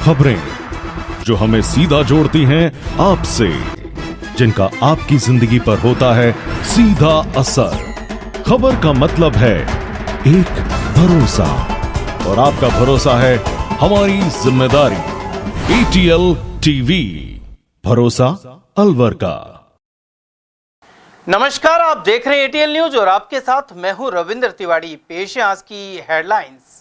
खबरें जो हमें सीधा जोड़ती हैं आपसे, जिनका आपकी जिंदगी पर होता है सीधा असर। खबर का मतलब है एक भरोसा, और आपका भरोसा है हमारी जिम्मेदारी। ATL टीवी, भरोसा अलवर का। नमस्कार, आप देख रहे हैं ATL न्यूज और आपके साथ मैं हूं रविंद्र तिवारी। पेश है आज की हेडलाइंस।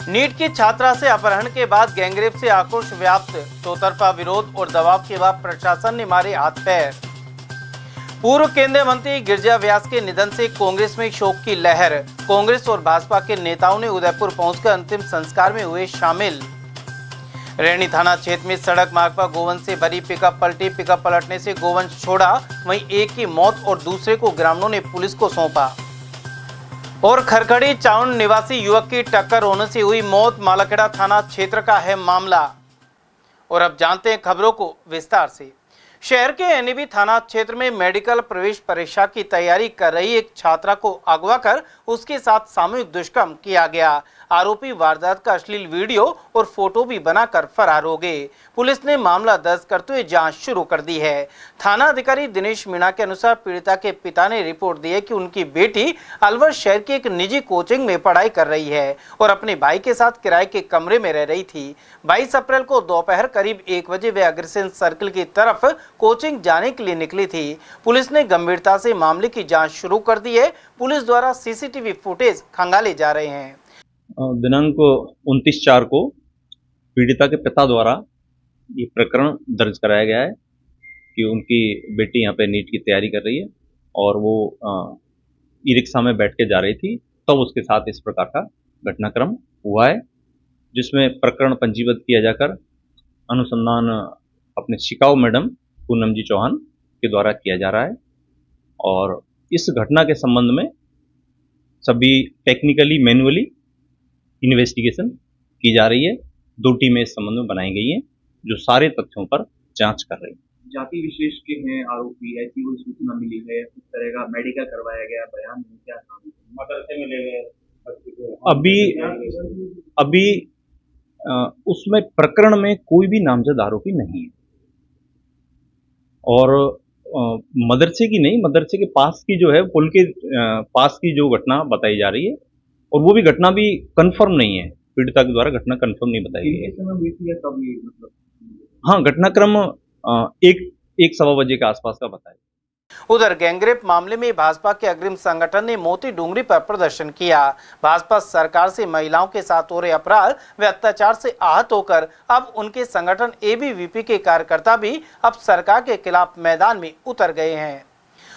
नीट की छात्रा से अपहरण के बाद गैंगरेप से आक्रोश व्याप्त, चौतरफा विरोध और दबाव के बाद प्रशासन ने मारे हाथ पैर। पूर्व केंद्रीय मंत्री गिरिजा व्यास के निधन से कांग्रेस में शोक की लहर। कांग्रेस और भाजपा के नेताओं ने उदयपुर पहुंचकर अंतिम संस्कार में हुए शामिल। रैनी थाना क्षेत्र में सड़क मार्ग पर गोवंश से भरी पिकअप पलटी, पिकअप पलटने से गोवंश छोड़ा, वहीं एक की मौत और दूसरे को ग्रामीणों ने पुलिस को सौंपा। और खरखड़ी चाउंड निवासी युवक की टक्कर होने से हुई मौत, मालाखेड़ा थाना क्षेत्र का है मामला। और अब जानते हैं खबरों को विस्तार से। शहर के NAB थाना क्षेत्र में मेडिकल प्रवेश परीक्षा की तैयारी कर रही एक छात्रा को अगवा कर उसके साथ सामूहिक दुष्कर्म किया गया। आरोपी वारदात का अश्लील वीडियो और फोटो भी बनाकर फरार हो गए। पुलिस ने मामला दर्ज करते हुए जांच शुरू कर दी है। थाना अधिकारी दिनेश मीणा के अनुसार पीड़िता के पिता ने रिपोर्ट दी है कि उनकी बेटी अलवर शहर की एक निजी कोचिंग में पढ़ाई कर रही है और अपने भाई के साथ किराए के कमरे में रह रही थी। 22 अप्रैल को दोपहर करीब 1 बजे वे अग्रसेन सर्किल की तरफ कोचिंग जाने के लिए निकली थी। पुलिस ने गंभीरता से मामले की जांच शुरू कर दी है। पुलिस द्वारा CCTV फुटेज खंगाले जा रहे हैं। दिनांक 29/4 को पीड़िता के पिता द्वारा ये प्रकरण दर्ज कराया गया है कि उनकी बेटी यहाँ पे नीट की तैयारी कर रही है और वो ई-रिक्शा में बैठ के जा रही थी, तब उसके साथ इस प्रकार का घटनाक्रम हुआ है, जिसमें प्रकरण पंजीबद्ध किया जाकर अनुसंधान अपने शिकाऊ मैडम पूनम जी चौहान के द्वारा किया जा रहा है। और इस घटना के संबंध में सभी टेक्निकली मैनुअली इन्वेस्टिगेशन की जा रही है। 2 टीमें इस संबंध में बनाई गई हैं जो सारे तथ्यों पर जांच कर रही हैं। जाति विशेष के हैं आरोपी, ऐसी कोई सूचना मिली है? किस तरह का मेडिकल करवाया गया, बयान में क्या मदरसे में ले गए? अभी उसमें प्रकरण में कोई भी नामजद आरोपी नहीं है और मदरसे की नहीं, मदरसे के पास की जो है पुल के पास की जो घटना बताई जा रही है और वो भी घटना भी कंफर्म नहीं है, पीड़िता के द्वारा घटना कंफर्म नहीं बताई गई है। हाँ, घटनाक्रम 1-1:15 बजे के आसपास का बताया। उधर गैंगरेप मामले में भाजपा के अग्रिम संगठन ने मोती डूंगरी पर प्रदर्शन किया। भाजपा सरकार से महिलाओं के साथ हो रहे अपराध व अत्याचार से आहत होकर अब उनके संगठन ABVP के कार्यकर्ता भी अब सरकार के खिलाफ मैदान में उतर गए हैं।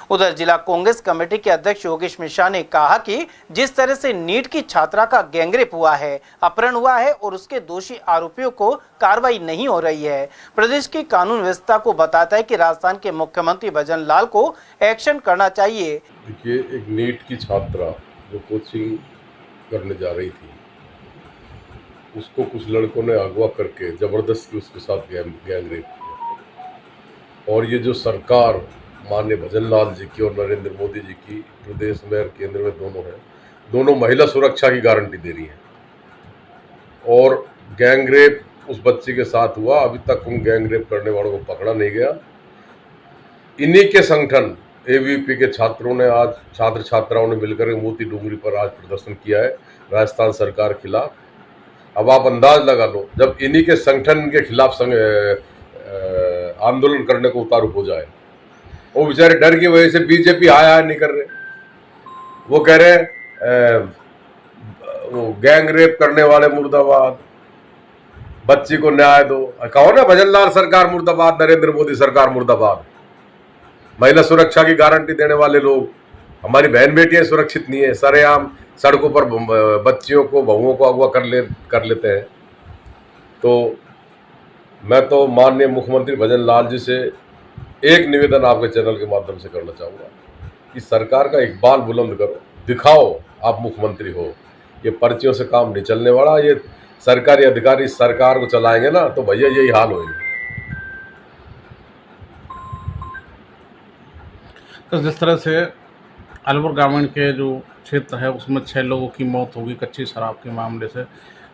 उधर जिला कांग्रेस कमेटी के अध्यक्ष योगेश मिश्रा ने कहा कि जिस तरह से नीट की छात्रा का गैंगरेप हुआ है, अपहरण हुआ है और उसके दोषी आरोपियों को कार्रवाई नहीं हो रही है, प्रदेश की कानून व्यवस्था को बताता है कि राजस्थान के मुख्यमंत्री भजन लाल को एक्शन करना चाहिए। देखिए, एक नीट की छात्रा जो कोचिंग करने जा रही थी, उसको कुछ लड़कों ने अगवा करके जबरदस्ती उसके साथ गैंगरेप किया। और ये जो सरकार माननीय भजन लाल जी की और नरेंद्र मोदी जी की प्रदेश में और केंद्र में दोनों है, दोनों महिला सुरक्षा की गारंटी दे रही है। और गैंगरेप उस बच्ची के साथ हुआ, अभी तक उन गैंगरेप करने वालों को पकड़ा नहीं गया। इन्हीं के संगठन ABVP के छात्रों ने आज, छात्र छात्राओं ने मिलकर मोती डूंगरी पर आज प्रदर्शन किया है राजस्थान सरकार के खिलाफ। अब आप अंदाज लगा लो, जब इन्हीं के संगठन के खिलाफ आंदोलन करने को उतारू हो जाए, वो बेचारे डर की वजह से बीजेपी हाय नहीं कर रहे। वो कह रहे वो गैंग रेप करने वाले मुर्दाबाद, बच्ची को न्याय दो। कहो ना, भजन लाल सरकार मुर्दाबाद, नरेंद्र मोदी सरकार मुर्दाबाद। महिला सुरक्षा की गारंटी देने वाले लोग, हमारी बहन बेटियां सुरक्षित नहीं है, सरेआम सड़कों पर बच्चियों को, बहुओं को अगवा कर लेते हैं। तो मैं तो माननीय मुख्यमंत्री भजन लाल जी से एक निवेदन आपके चैनल के माध्यम से करना चाहूँगा कि सरकार का इकबाल बुलंद करो, दिखाओ आप मुख्यमंत्री हो। ये पर्चियों से काम नहीं चलने वाला। ये सरकारी अधिकारी सरकार को चलाएंगे ना तो भैया यही हाल होगा। तो जिस तरह से अलवर ग्रामीण के जो क्षेत्र है उसमें 6 लोगों की मौत होगी कच्ची शराब के मामले से।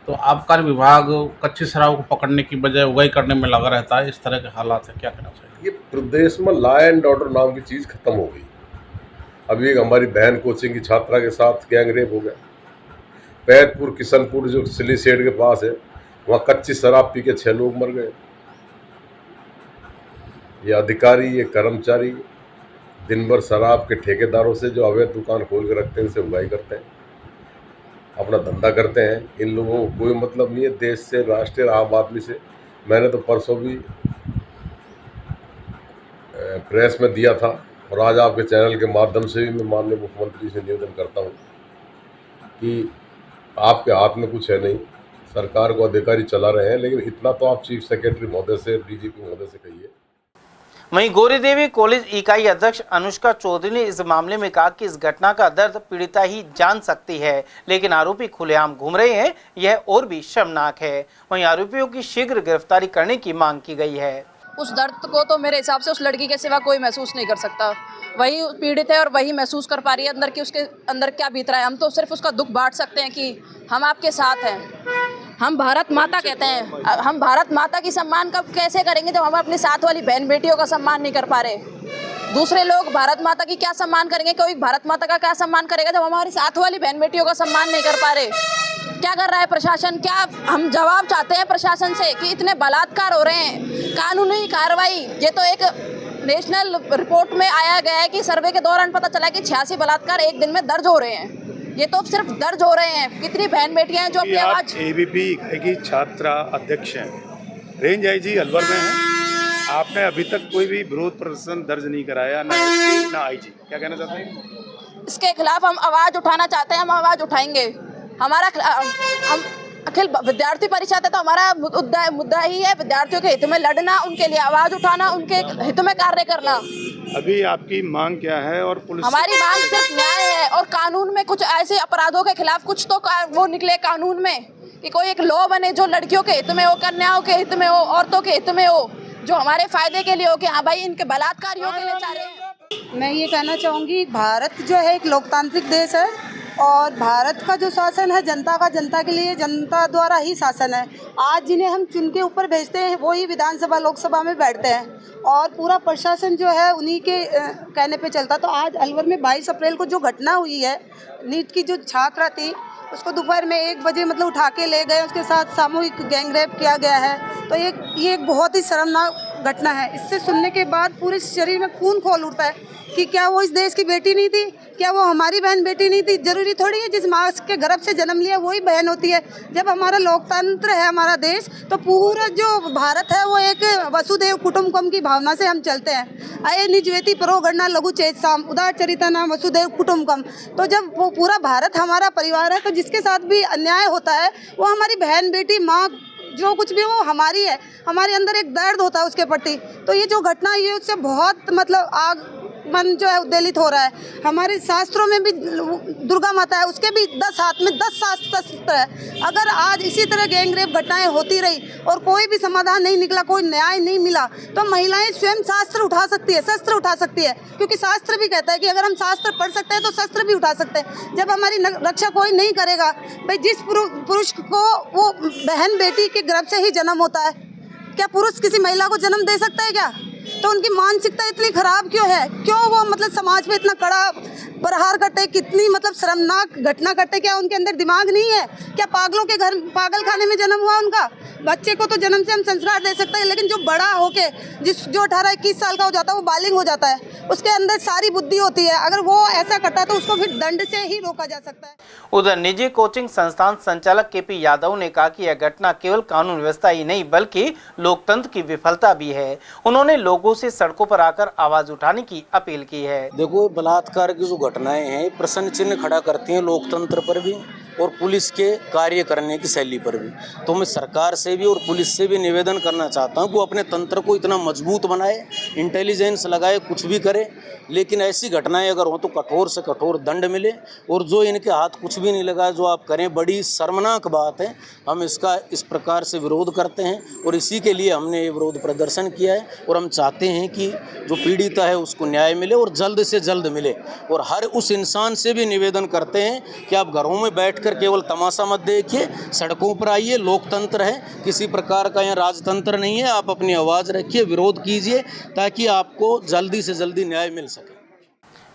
तो आबकारी विभाग कच्ची शराब को पकड़ने की बजाय उगाई करने में लगा रहता है, इस तरह के हालात है, क्या कहना चाहिए? ये प्रदेश में लॉ एंड ऑर्डर नाम की चीज़ खत्म हो गई। अभी एक हमारी बहन कोचिंग की छात्रा के साथ गैंग रेप हो गया। पैदपुर किशनपुर जो सिली सेठ के पास है, वहाँ कच्ची शराब पी के 6 लोग मर गए। ये अधिकारी, ये कर्मचारी दिन भर शराब के ठेकेदारों से जो अवैध दुकान खोल के रखते हैं, इनसे उगाई करते हैं, अपना धंधा करते हैं। इन लोगों को कोई मतलब नहीं है देश से, राष्ट्रीय आम आदमी से। मैंने तो परसों भी प्रेस में दिया था और आज आपके चैनल के माध्यम से भी मैं माननीय मुख्यमंत्री से निवेदन करता हूँ कि आपके हाथ में कुछ है नहीं, सरकार को अधिकारी चला रहे हैं, लेकिन इतना तो आप चीफ सेक्रेटरी महोदय से, डीजीपी महोदय से कहिए। वहीं गौरी देवी कॉलेज इकाई अध्यक्ष अनुष्का चौधरी ने इस मामले में कहा कि इस घटना का दर्द पीड़िता ही जान सकती है, लेकिन आरोपी खुलेआम घूम रहे हैं, यह और भी शर्मनाक है। वहीं आरोपियों की शीघ्र गिरफ्तारी करने की मांग की गई है। उस दर्द को तो मेरे हिसाब से उस लड़की के सिवा कोई महसूस नहीं कर सकता। वही पीड़ित है और वही महसूस कर पा रही है अंदर कि उसके अंदर क्या बीत रहा है। हम तो सिर्फ उसका दुख बांट सकते हैं कि हम आपके साथ हैं। हम भारत माता कहते हैं, हम भारत माता की सम्मान कब कैसे करेंगे जब हम अपने साथ वाली बहन बेटियों का सम्मान नहीं कर पा रहे। दूसरे लोग भारत माता की क्या सम्मान करेंगे, कोई भारत माता का क्या सम्मान करेगा जब हमारी साथ वाली बहन बेटियों का सम्मान नहीं कर पा रहे। क्या कर रहा है प्रशासन? क्या हम जवाब चाहते हैं प्रशासन से कि इतने बलात्कार हो रहे हैं, कानूनी कार्रवाई। ये तो एक नेशनल रिपोर्ट में आया गया है कि सर्वे के दौरान पता चला कि 86 बलात्कार एक दिन में दर्ज हो रहे हैं। ये तो सिर्फ दर्ज हो रहे हैं। कितनी बहन बेटियां हैं जो अपनी आवाज। एबीपी इकाई की छात्रा अध्यक्ष हैं, रेंज आईजी अलवर में हैं। आपने अभी तक कोई भी विरोध प्रदर्शन दर्ज नहीं कराया, ना एसपी ना आईजी, क्या कहना चाहते हैं? इसके खिलाफ हम आवाज उठाना चाहते हैं, हम आवाज उठाएंगे। हमारा हम अखिल विद्यार्थी परिषद है तो हमारा मुद्दा ही है विद्यार्थियों के हित में लड़ना, उनके लिए आवाज उठाना, उनके हित में कार्य करना। अभी आपकी मांग क्या है? और पुलिस हमारी मांग सिर्फ न्याय है और कानून में कुछ ऐसे अपराधों के खिलाफ कुछ तो वो निकले कानून में कि कोई एक लॉ बने जो लड़कियों के हित में हो, कन्याओं के हित में हो, औरतों के हित में हो, जो हमारे फायदे के लिए हो कि हाँ भाई इनके बलात्कारियों के लिए चाह रहे हैं। मैं ये कहना चाहूँगी, भारत जो है एक लोकतांत्रिक देश है और भारत का जो शासन है जनता का, जनता के लिए, जनता द्वारा ही शासन है। आज जिन्हें हम चुन के ऊपर भेजते हैं वो ही विधानसभा लोकसभा में बैठते हैं और पूरा प्रशासन जो है उन्हीं के कहने पे चलता। तो आज अलवर में 22 अप्रैल को जो घटना हुई है, नीट की जो छात्रा थी उसको दोपहर में 1 बजे मतलब उठा के ले गए, उसके साथ सामूहिक गैंग रेप किया गया है। तो ये एक बहुत ही शर्मनाक घटना है। इससे सुनने के बाद पूरे शरीर में खून खौल उठता है कि क्या वो इस देश की बेटी नहीं थी, क्या वो हमारी बहन बेटी नहीं थी? जरूरी थोड़ी है जिस माँ के गर्भ से जन्म लिया वही बहन होती है। जब हमारा लोकतंत्र है हमारा देश, तो पूरा जो भारत है वो एक वसुदेव कुटुंबकम की भावना से हम चलते हैं। अये निजवेति परो गणना लघु चेतसाम उदार चरिता नाम वसुदेव कुटुंबकम। तो जब वो पूरा भारत हमारा परिवार है तो जिसके साथ भी अन्याय होता है वो हमारी बहन बेटी माँ जो कुछ भी वो हमारी है, हमारे अंदर एक दर्द होता है उसके प्रति। तो ये जो घटना ये उससे बहुत मतलब आग मन जो है उद्वेलित हो रहा है। हमारे शास्त्रों में भी दुर्गा माता है, उसके भी 10 हाथ में 10 शास्त्र है। अगर आज इसी तरह गैंग रेप घटनाएं होती रही और कोई भी समाधान नहीं निकला, कोई न्याय नहीं मिला, तो महिलाएं स्वयं शास्त्र उठा सकती है, शस्त्र उठा सकती है। क्योंकि शास्त्र भी कहता है कि अगर हम शास्त्र पढ़ सकते हैं तो शस्त्र भी उठा सकते हैं। जब हमारी रक्षा कोई नहीं करेगा, भाई जिस पुरुष को वो बहन बेटी के गर्भ से ही जन्म होता है, क्या पुरुष किसी महिला को जन्म दे सकता है क्या? तो उनकी मानसिकता इतनी खराब क्यों है? क्यों वो मतलब समाज में इतना कड़ा प्रहार करते हैं, कितनी मतलब शर्मनाक घटना करते? क्या उनके अंदर दिमाग नहीं है? क्या पागलों के घर पागल खाने में जन्म हुआ उनका? बच्चे को तो जन्म से हम संस्कार दे सकते हैं, लेकिन जो बड़ा होके जो 18-21 साल का हो जाता है वो बालिग हो जाता है, उसके अंदर सारी बुद्धि होती है। अगर वो ऐसा करता है तो उसको फिर दंड से ही रोका जा सकता है। उधर निजी कोचिंग संस्थान संचालक केपी यादव ने कहा कि यह घटना केवल कानून व्यवस्था ही नहीं बल्कि लोकतंत्र की विफलता भी है। उन्होंने लोगों से सड़कों पर आकर आवाज उठाने की अपील की है। देखो, बलात्कार की जो घटनाएं हैं प्रश्न चिन्ह खड़ा करती हैं लोकतंत्र पर भी और पुलिस के कार्य करने की शैली पर भी। तो मैं सरकार से भी और पुलिस से भी निवेदन करना चाहता हूं कि वो अपने तंत्र को इतना मजबूत बनाए, इंटेलिजेंस लगाए, कुछ भी करे, लेकिन ऐसी घटनाएं अगर हो तो कठोर से कठोर दंड मिले। और जो इनके हाथ कुछ भी नहीं लगा, जो आप करें, बड़ी शर्मनाक बात है। हम इसका इस प्रकार से विरोध करते हैं और इसी के लिए हमने ये विरोध प्रदर्शन किया है। और हम चाहते हैं कि जो पीड़िता है उसको न्याय मिले और जल्द से जल्द मिले। और हर उस इंसान से भी निवेदन करते हैं कि आप घरों में बैठकर केवल तमाशा मत देखिए, सड़कों पर आइए। लोकतंत्र है, किसी प्रकार का यहाँ राजतंत्र नहीं है। आप अपनी आवाज़ रखिए, विरोध कीजिए, ताकि आपको जल्दी से जल्दी न्याय मिल सके।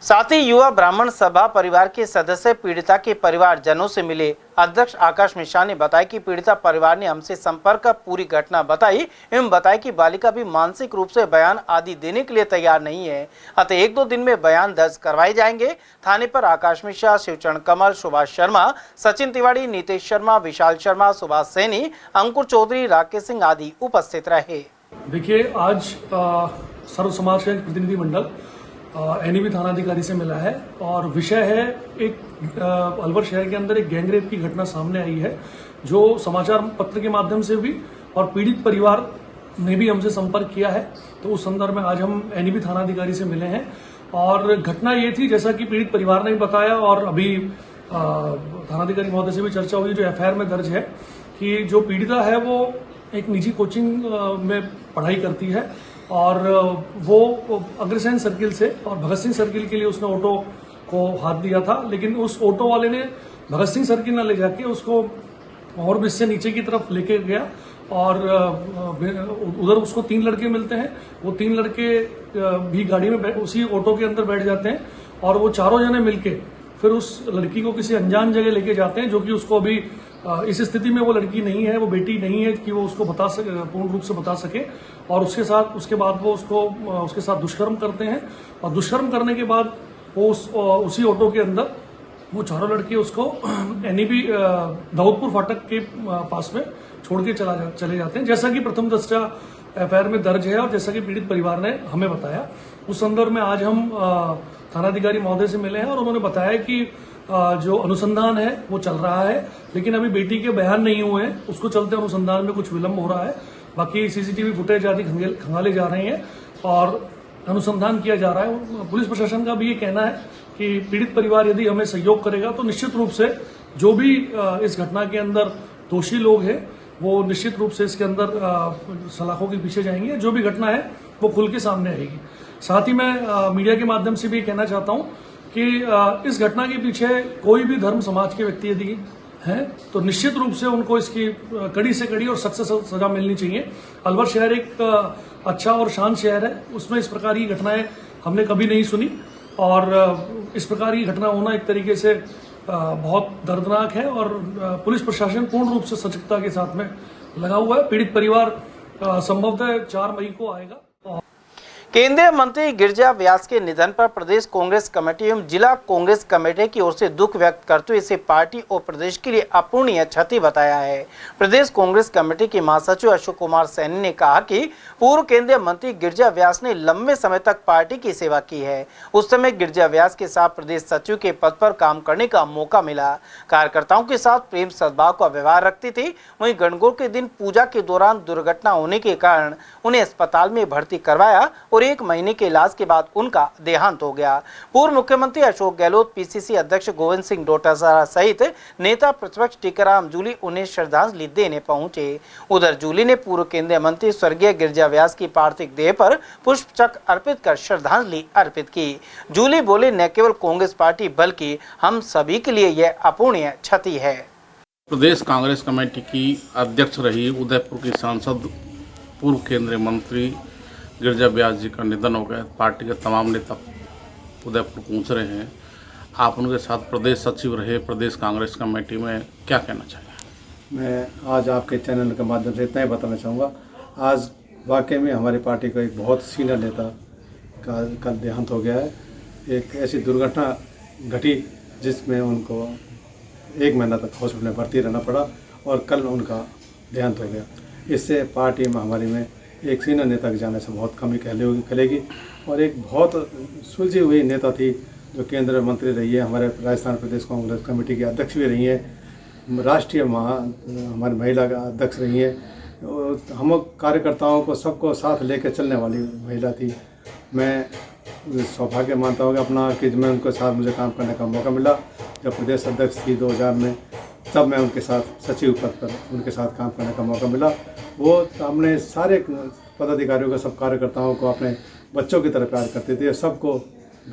साथ ही युवा ब्राह्मण सभा परिवार के सदस्य पीड़िता के परिवारजनों से मिले। अध्यक्ष आकाश मिश्रा ने बताया कि पीड़िता परिवार ने हमसे संपर्क कर पूरी घटना बताई एवं बताया कि बालिका भी मानसिक रूप से बयान आदि देने के लिए तैयार नहीं है, अतः 1-2 दिन में बयान दर्ज करवाए जाएंगे। थाने पर आकाश मिश्रा, शिवचरण कमल, सुभाष शर्मा, सचिन तिवारी, नीतीश शर्मा, विशाल शर्मा, सुभाष सैनी, अंकुर चौधरी, राकेश सिंह आदि उपस्थित रहे। देखिए, आज सर्व समाज का प्रतिनिधि मंडल एनईबी थानाधिकारी से मिला है और विषय है एक अलवर शहर के अंदर एक गैंगरेप की घटना सामने आई है, जो समाचार पत्र के माध्यम से भी और पीड़ित परिवार ने भी हमसे संपर्क किया है। तो उस संदर्भ में आज हम एनईबी थानाधिकारी से मिले हैं और घटना ये थी, जैसा कि पीड़ित परिवार ने बताया और अभी थानाधिकारी महोदय से भी चर्चा हुई, जो एफआईआर में दर्ज है कि जो पीड़िता है वो एक निजी कोचिंग में पढ़ाई करती है और वो अग्रसेन सर्किल से और भगत सिंह सर्किल के लिए उसने ऑटो को हाथ दिया था, लेकिन उस ऑटो वाले ने भगत सिंह सर्किल न ले जाके उसको और भी इससे नीचे की तरफ लेके गया और उधर उसको 3 लड़के मिलते हैं। वो 3 लड़के भी गाड़ी में उसी ऑटो के अंदर बैठ जाते हैं और वो चारों जने मिलके फिर उस लड़की को किसी अनजान जगह लेके जाते हैं, जो कि उसको अभी इस स्थिति में वो लड़की नहीं है, वो बेटी नहीं है कि वो उसको बता सके, पूर्ण रूप से बता सके। और उसके बाद वो उसके साथ दुष्कर्म करते हैं और दुष्कर्म करने के बाद वो उसी ऑटो के अंदर वो चारों लड़के उसको एनईबी दाऊदपुर फाटक के पास में छोड़ के चले जाते हैं, जैसा कि प्रथम दृष्टया एफआईआर में दर्ज है और जैसा कि पीड़ित परिवार ने हमें बताया। उस संदर्भ में आज हम थानाधिकारी महोदय से मिले हैं और उन्होंने बताया कि जो अनुसंधान है वो चल रहा है, लेकिन अभी बेटी के बयान नहीं हुए हैं, उसको चलते अनुसंधान में कुछ विलंब हो रहा है। बाकी सीसीटीवी फुटेज आदि खंगाले जा रहे हैं और अनुसंधान किया जा रहा है। पुलिस प्रशासन का भी ये कहना है कि पीड़ित परिवार यदि हमें सहयोग करेगा तो निश्चित रूप से जो भी इस घटना के अंदर दोषी लोग हैं वो निश्चित रूप से इसके अंदर सलाखों के पीछे जाएंगे। जो भी घटना है वो खुल के सामने आएगी। साथ ही मैं मीडिया के माध्यम से भी कहना चाहता हूँ कि इस घटना के पीछे कोई भी धर्म समाज के व्यक्ति यदि हैं तो निश्चित रूप से उनको इसकी कड़ी से कड़ी और सख्त से सजा मिलनी चाहिए। अलवर शहर एक अच्छा और शांत शहर है, उसमें इस प्रकार की घटनाएं हमने कभी नहीं सुनी और इस प्रकार की घटना होना एक तरीके से बहुत दर्दनाक है और पुलिस प्रशासन पूर्ण रूप से सजगता के साथ में लगा हुआ है। पीड़ित परिवार संभवतः 4 मई को आएगा। केंद्रीय मंत्री गिरिजा व्यास के निधन पर प्रदेश कांग्रेस कमेटी एवं जिला कांग्रेस कमेटी की ओर से दुख व्यक्त करते हुए इसे पार्टी और प्रदेश के लिए अपूरणीय क्षति बताया है। प्रदेश कांग्रेस कमेटी के महासचिव अशोक कुमार सैनी ने कहा कि पूर्व केंद्रीय मंत्री गिरिजा व्यास ने लंबे समय तक पार्टी की सेवा की है। उस समय गिरिजा व्यास के साथ प्रदेश सचिव के पद पर काम करने का मौका मिला। कार्यकर्ताओं के साथ प्रेम सद्भाव का व्यवहार रखती थी। वहीं गणगौर के दिन पूजा के दौरान दुर्घटना होने के कारण उन्हें अस्पताल में भर्ती करवाया और 1 महीने के इलाज के बाद उनका देहांत हो गया। पूर्व मुख्यमंत्री अशोक गहलोत, पीसीसी अध्यक्ष गोविंद सिंह डोटासरा सहित नेता प्रतिपक्ष टीकाराम जूली उन्हें श्रद्धांजलि देने पहुंचे। उधर जूली ने पूर्व केंद्रीय मंत्री स्वर्गीय गिरिजा व्यास की पार्थिव देह पर पुष्प चक्र अर्पित कर श्रद्धांजलि अर्पित की। जूली बोले, न केवल कांग्रेस पार्टी बल्कि हम सभी के लिए यह अपूरणीय क्षति है। प्रदेश कांग्रेस कमेटी की अध्यक्ष रही उदयपुर की सांसद पूर्व केंद्रीय मंत्री गिरिजा व्यास जी का निधन हो गया। पार्टी के तमाम नेता उदयपुर पहुंच रहे हैं। आप उनके साथ प्रदेश सचिव रहे, प्रदेश कांग्रेस कमेटी में क्या कहना चाहिए? मैं आज आपके चैनल के माध्यम से इतना ही बताना चाहूँगा, आज वाकई में हमारी पार्टी का एक बहुत सीनियर नेता का कल देहांत हो गया है। एक ऐसी दुर्घटना घटी जिसमें उनको 1 महीना तक हॉस्पिटल में भर्ती रहना पड़ा और कल उनका देहांत हो गया। इससे पार्टी महामारी में एक सीनियर नेता के जाने से बहुत कमी खलेगी और एक बहुत सुलझी हुई नेता थी जो केंद्रीय मंत्री रही है, हमारे राजस्थान प्रदेश कांग्रेस कमेटी की अध्यक्ष भी रही हैं, राष्ट्रीय हमारी महिला का अध्यक्ष रही हैं। हम कार्यकर्ताओं को सबको साथ लेकर चलने वाली महिला थी। मैं सौभाग्य मानता हूँ कि अपना कि मैं उनके साथ मुझे काम करने का मौका मिला। जब प्रदेश अध्यक्ष थी 2000 में, तब मैं उनके साथ सचिव पद पर उनके साथ काम करने का मौका मिला। वो हमने सारे पदाधिकारियों को, सब कार्यकर्ताओं को अपने बच्चों की तरह प्यार करते थे। सबको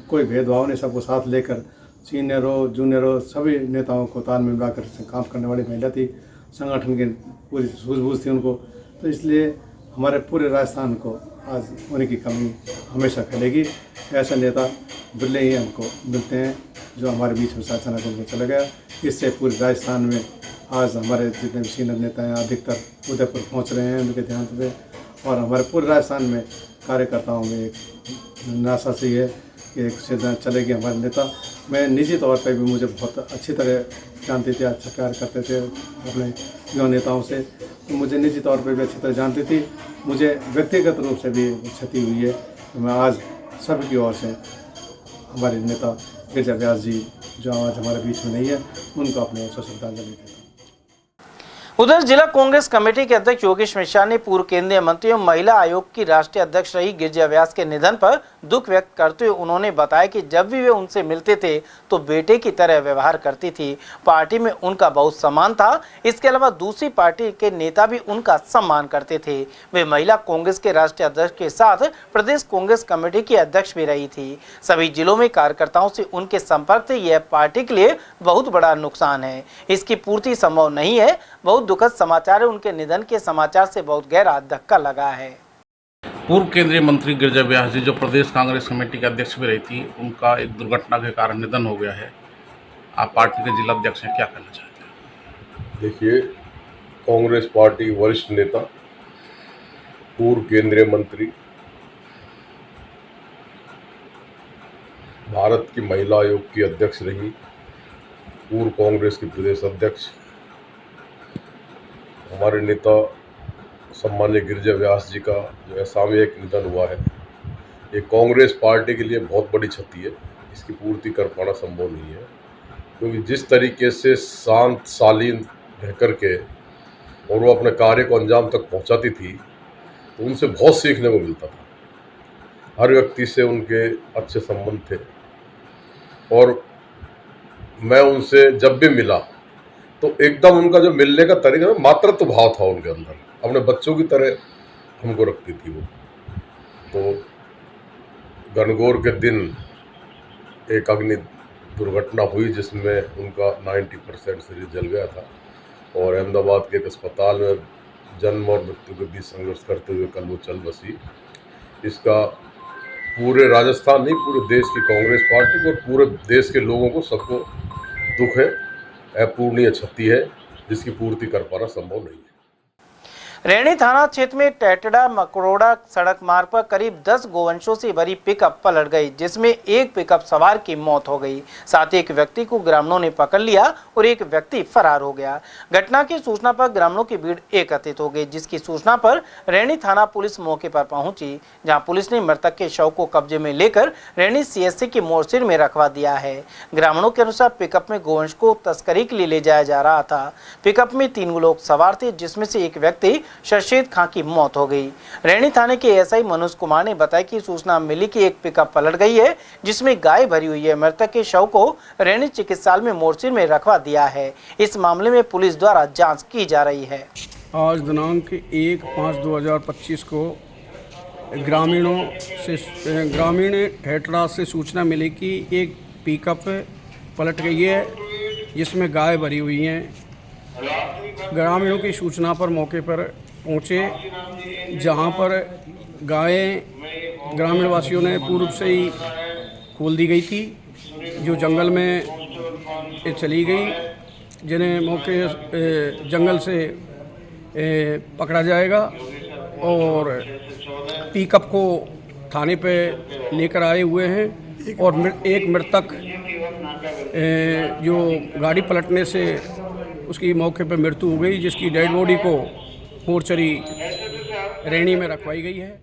कोई भेदभाव नहीं, सबको साथ लेकर सीनियर हो जूनियर हो सभी नेताओं को तालमेल मिलाकर काम करने वाली महिला थी। संगठन की पूरी सूझबूझ थी उनको, तो इसलिए हमारे पूरे राजस्थान को आज उनकी कमी हमेशा खलेगी। ऐसा नेता बिरले ही हमको मिलते हैं जो हमारे बीच में अचानक उनको चला गया। इससे पूरे राजस्थान में आज हमारे जितने भी सीनियर नेता हैं अधिकतर उदयपुर पहुंच रहे हैं उनके ध्यान पे, और हमारे पूरे राजस्थान में कार्यकर्ताओं में एक निराशा सी है कि एक से चलेगी हमारे नेता। मैं निजी तौर पे भी मुझे बहुत अच्छी तरह जानती थी, अच्छा प्यार करते थे अपने युवा नेताओं से, तो मुझे निजी तौर पे भी अच्छी तरह जानती थी। मुझे व्यक्तिगत रूप से भी क्षति हुई है, तो मैं आज सबकी ओर से हमारे नेता गिरिजा व्यास जी जो आज हमारे बीच में नहीं है उनको अपने ओर से श्रद्धांजलि देता हूँ। उधर जिला कांग्रेस कमेटी के अध्यक्ष योगेश मिश्रा ने पूर्व केंद्रीय मंत्री एवं महिला आयोग की राष्ट्रीय अध्यक्ष रही गिरिजा व्यास के निधन पर दुख व्यक्त करते हुए उन्होंने बताया कि जब भी वे उनसे मिलते थे तो बेटे की तरह व्यवहार करती थी। पार्टी में उनका बहुत सम्मान था। इसके अलावा दूसरी पार्टी के नेता भी उनका सम्मान करते थे। वे महिला कांग्रेस के राष्ट्रीय अध्यक्ष के साथ प्रदेश कांग्रेस कमेटी की अध्यक्ष भी रही थी। सभी जिलों में कार्यकर्ताओं से उनके संपर्क थे। यह पार्टी के लिए बहुत बड़ा नुकसान है, इसकी पूर्ति संभव नहीं है। बहुत दुखद समाचार है। उनके निधन के समाचार से बहुत गहरा धक्का लगा है। पूर्व केंद्रीय मंत्री गिरिजा व्यास जी जो प्रदेश कांग्रेस कमेटी के अध्यक्ष भी रही थी, उनका एक दुर्घटना के कारण निधन हो गया है। आप पार्टी के जिला अध्यक्ष हैं, क्या कहना चाहते हैं? देखिए, कांग्रेस पार्टी वरिष्ठ नेता, पूर्व केंद्रीय मंत्री, भारत की महिला आयोग की अध्यक्ष रही, पूर्व कांग्रेस की प्रदेश अध्यक्ष, हमारे नेता सम्मान्य गिरिजा व्यास जी का जो असामयिक निधन हुआ है, ये कांग्रेस पार्टी के लिए बहुत बड़ी क्षति है। इसकी पूर्ति कर पाना संभव नहीं है, क्योंकि जिस तरीके से शांत शालीन रह कर के और वो अपने कार्य को अंजाम तक पहुंचाती थी, तो उनसे बहुत सीखने को मिलता था। हर व्यक्ति से उनके अच्छे संबंध थे और मैं उनसे जब भी मिला तो एकदम उनका जो मिलने का तरीका, मातृत्व भाव था उनके अंदर, अपने बच्चों की तरह हमको रखती थी वो। तो गणगौर के दिन एक अग्नि दुर्घटना हुई जिसमें उनका 90% शरीर जल गया था और अहमदाबाद के एक अस्पताल में जन्म और मृत्यु के बीच संघर्ष करते हुए कल वो चल बसी। इसका पूरे राजस्थान नहीं, पूरे देश की कांग्रेस पार्टी को और पूरे देश के लोगों को सबको दुख है। अपूर्णीय क्षति है जिसकी पूर्ति कर पाना संभव नहीं है। रैणी थाना क्षेत्र में टेटड़ा मकरोड़ा सड़क मार्ग पर करीब 10 गोवंशों से भरी पिकअप पलट गई, जिसमें एक पिकअप सवार की मौत हो गई। साथ ही एक व्यक्ति को ग्रामीणों ने पकड़ लिया और एक व्यक्ति फरार हो गया। घटना की सूचना पर ग्रामीणों की भीड़ एकत्रित हो गई, जिसकी सूचना पर रैणी थाना पुलिस मौके पर पहुंची, जहां पुलिस ने मृतक के शव को कब्जे में लेकर रैणी सीएससी की मोर्चेर में रखवा दिया है। ग्रामीणों के अनुसार पिकअप में गोवंश को तस्करी के लिए ले जाया जा रहा था। पिकअप में 3 लोग सवार थे, जिसमें से एक व्यक्ति शर्शीद खां की मौत हो गई। रैणी थाने के एसआई मनोज कुमार ने बताया कि सूचना मिली कि एक पिकअप पलट गई है जिसमें गाय भरी हुई है। मृतक के शव को रैणी चिकित्सालय में मोर्चेर में रखवा दिया है। इस मामले में पुलिस द्वारा जांच की जा रही है। आज दिनांक 1/5/2025 को ग्रामीण हेटड़ा से सूचना मिली कि एक पिकअप पलट गई है जिसमें गाय भरी हुई हैं। ग्रामीणों की सूचना पर मौके पर पहुंचे, जहां पर गायें ग्रामीण वासियों ने पूर्व से ही खोल दी गई थी, जो जंगल में चली गई, जिन्हें मौके जंगल से पकड़ा जाएगा और पिकअप को थाने पे लेकर आए हुए हैं। और एक मृतक जो गाड़ी पलटने से उसकी मौके पर मृत्यु हो गई, जिसकी डेड बॉडी को मोर्चरी रैणी में रखवाई गई है।